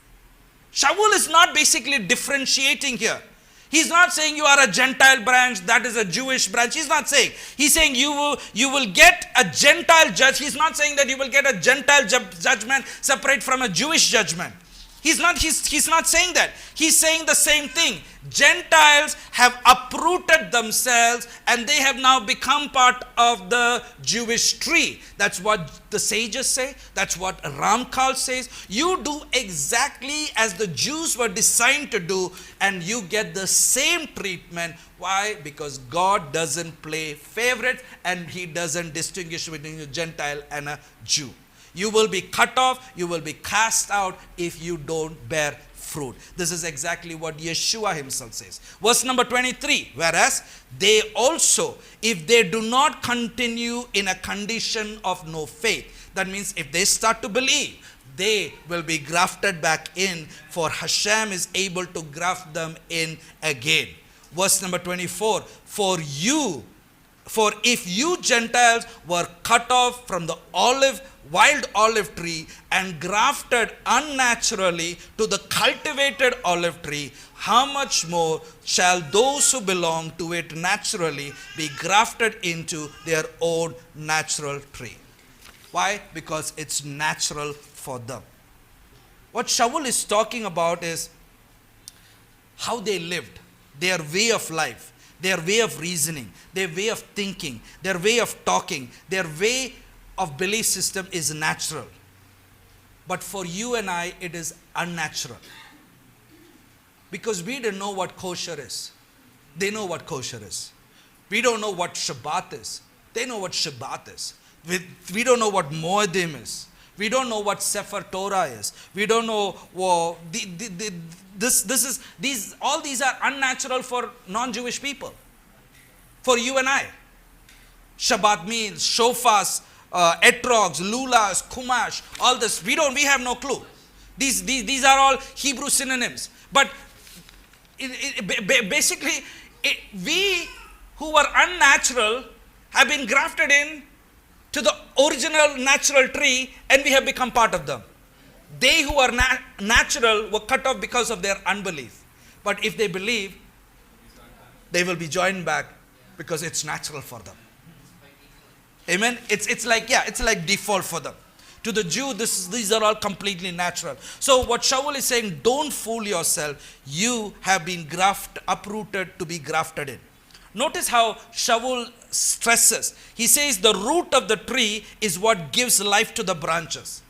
Speaker 1: Shaul is not basically differentiating here. He's not saying you are a Gentile branch, that is a Jewish branch. He's not saying. He's saying you will get a Gentile judge. He's not saying that you will get a Gentile judgment separate from a Jewish judgment. He's not saying that. He's saying the same thing. Gentiles have uprooted themselves and they have now become part of the Jewish tree. That's what the sages say. That's what Ramchal says. You do exactly as the Jews were designed to do and you get the same treatment. Why? Because God doesn't play favorites and he doesn't distinguish between a Gentile and a Jew. You will be cut off, you will be cast out if you don't bear fruit. This is exactly what Yeshua himself says. Verse number 23, whereas they also, if they do not continue in a condition of no faith, that means if they start to believe, they will be grafted back in, for Hashem is able to graft them in again. Verse number 24, for if you Gentiles were cut off from the wild olive tree and grafted unnaturally to the cultivated olive tree, how much more shall those who belong to it naturally be grafted into their own natural tree? Why? Because it's natural for them. What Shaul is talking about is how they lived, their way of life, their way of reasoning, their way of thinking, their way of talking, their way of belief system is natural. But for you and I, it is unnatural. Because we don't know what kosher is. They know what kosher is. We don't know what Shabbat is. They know what Shabbat is. We don't know what Moedim is. We don't know what Sefer Torah is. We don't know all these are unnatural for non-Jewish people. For you and I. Shabbat means shofars, etrogs, lulas, kumash, all this. We have no clue. These are all Hebrew synonyms. But basically, we who are unnatural have been grafted in to the original natural tree and we have become part of them. They who are natural were cut off because of their unbelief. But if they believe, they will be joined back because it's natural for them. Amen. It's like default for them. To the Jew, these are all completely natural. So what Shaul is saying, don't fool yourself. You have been uprooted to be grafted in. Notice how Shaul stresses. He says the root of the tree is what gives life to the branches.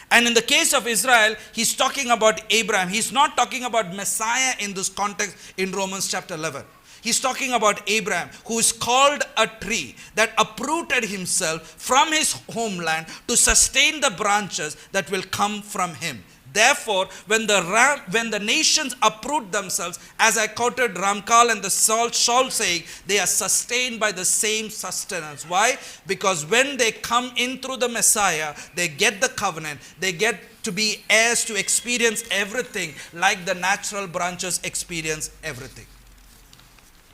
Speaker 1: And in the case of Israel, he's talking about Abraham. He's not talking about Messiah in this context in Romans chapter 11. He's talking about Abraham, who is called a tree that uprooted himself from his homeland to sustain the branches that will come from him. Therefore, when the nations uproot themselves, as I quoted Ramchal and the Saul saying, they are sustained by the same sustenance. Why? Because when they come in through the Messiah, they get the covenant, they get to be heirs to experience everything like the natural branches experience everything.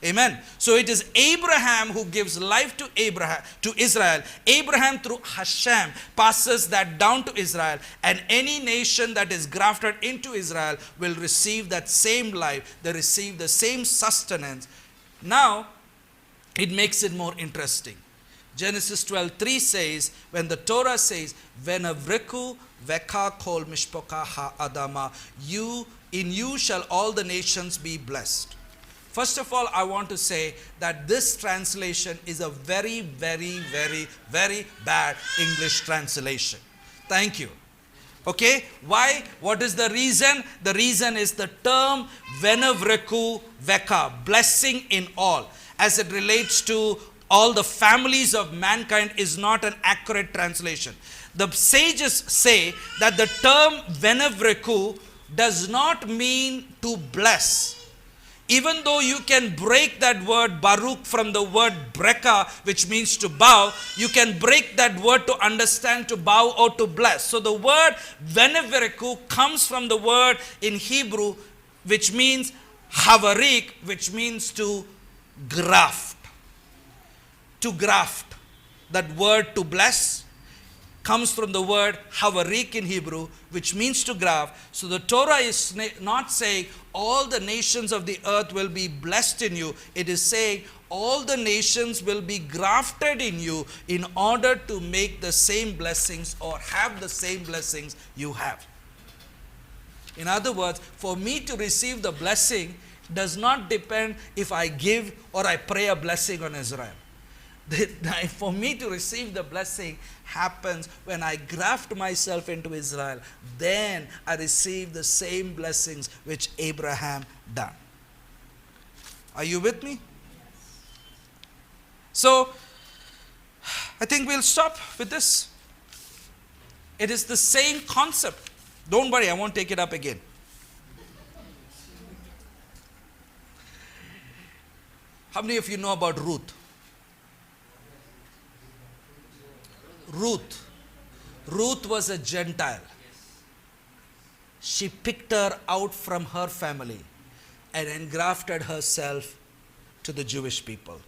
Speaker 1: Amen. So it is Abraham who gives life to Israel. Abraham through Hashem passes that down to Israel, and any nation that is grafted into Israel will receive that same life. They receive the same sustenance. Now, it makes it more interesting. Genesis 12:3 says, when the Torah says, "Venavriku veka kol mishpoka ha-adama," in you shall all the nations be blessed. First of all, I want to say that this translation is a very, very, very, very bad English translation. Thank you. Okay? Why? What is the reason? The reason is the term Venavreku Veka, blessing in all, as it relates to all the families of mankind, is not an accurate translation. The sages say that the term Venavreku does not mean to bless. Even though you can break that word Baruch from the word Breka, which means to bow, you can break that word to understand to bow or to bless. So the word Venevereku comes from the word in Hebrew, which means Havarik, which means to graft. To graft. That word to bless comes from the word Havarik in Hebrew, which means to graft. So the Torah is not saying all the nations of the earth will be blessed in you. It is saying all the nations will be grafted in you in order to make the same blessings or have the same blessings you have. In other words, for me to receive the blessing does not depend if I give or I pray a blessing on Israel. For me to receive the blessing happens when I graft myself into Israel. Then I receive the same blessings which Abraham done. Are you with me? So, I think we'll stop with this. It is the same concept. Don't worry, I won't take it up again. How many of you know about Ruth? Ruth was a Gentile. She picked her out from her family and engrafted herself to the Jewish people.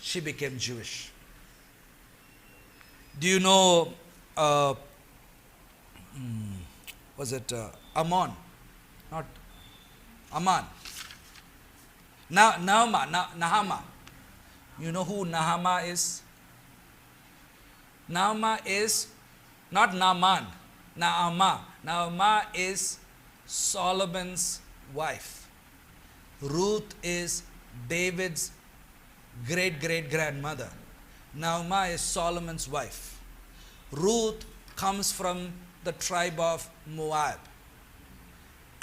Speaker 1: She became Jewish. Do you know, was it Ammon? Not Amman. Nahama. You know who Nahama is? Naama is not Naaman, Naama. Naama is Solomon's wife. Ruth is David's great-great-grandmother. Naama is Solomon's wife. Ruth comes from the tribe of Moab.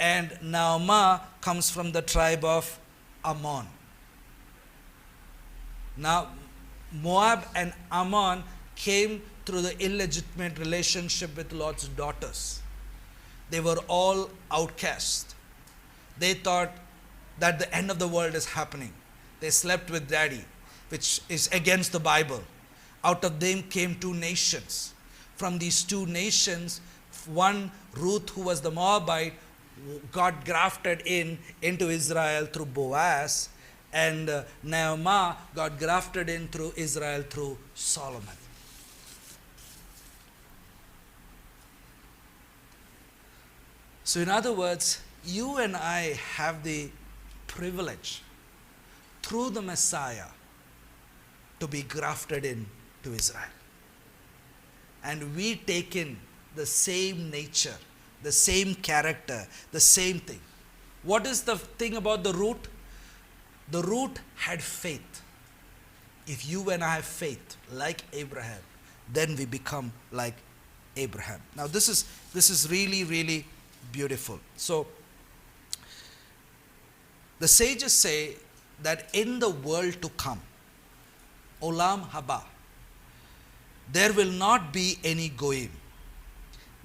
Speaker 1: And Naama comes from the tribe of Ammon. Now, Moab and Ammon came through the illegitimate relationship with Lot's daughters. They were all outcast. They thought that the end of the world is happening. They slept with daddy, which is against the Bible. Out of them came two nations. From these two nations, one, Ruth, who was the Moabite, got grafted into Israel through Boaz, and Naamah got grafted in through Israel through Solomon. So in other words, you and I have the privilege through the Messiah to be grafted in to Israel. And we take in the same nature, the same character, the same thing. What is the thing about the root? The root had faith. If you and I have faith like Abraham, then we become like Abraham. Now this is really, really beautiful. So the sages say that in the world to come, Olam Haba, there will not be any goyim.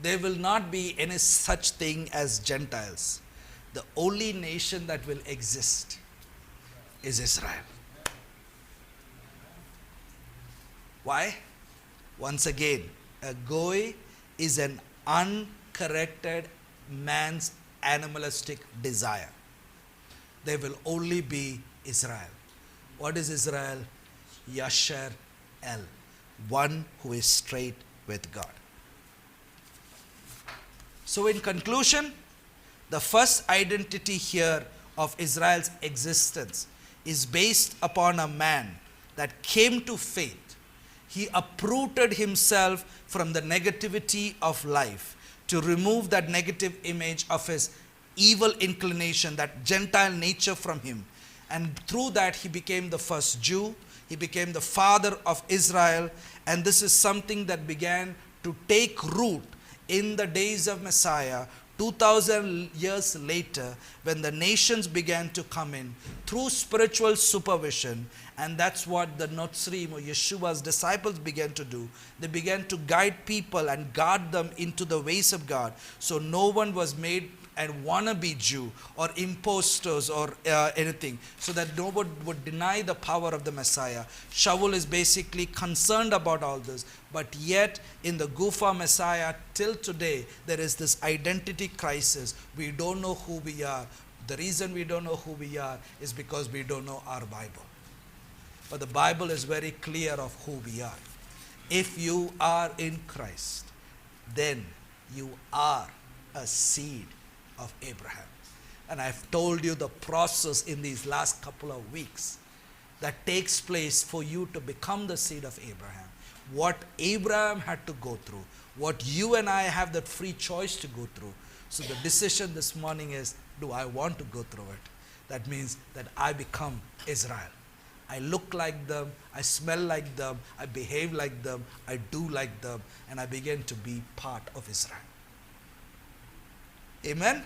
Speaker 1: There will not be any such thing as Gentiles. The only nation that will exist is Israel. Why? Once again, a goy is an uncorrected man's animalistic desire. There will only be Israel. What is Israel? Yasher El, one who is straight with God. So in conclusion, the first identity here of Israel's existence is based upon a man that came to faith. He uprooted himself from the negativity of life to remove that negative image of his evil inclination, that Gentile nature from him. And through that, he became the first Jew. He became the father of Israel. And this is something that began to take root in the days of Messiah, 2000 years later, when the nations began to come in through spiritual supervision. And that's what the Notzrim or Yeshua's disciples began to do. They began to guide people and guard them into the ways of God. So no one was made and wannabe Jew or imposters or anything, so that nobody would deny the power of the Messiah. Shaul is basically concerned about all this, but yet in the Gufa Messiah till today there is this identity crisis. We don't know who we are. The reason we don't know who we are is because we don't know our Bible. But the Bible is very clear of who we are. If you are in Christ, then you are a seed of Abraham. And I've told you the process in these last couple of weeks that takes place for you to become the seed of Abraham. What Abraham had to go through, what you and I have that free choice to go through. So the decision this morning is, do I want to go through it? That means that I become Israel. I look like them, I smell like them, I behave like them, I do like them, and I begin to be part of Israel. Amen?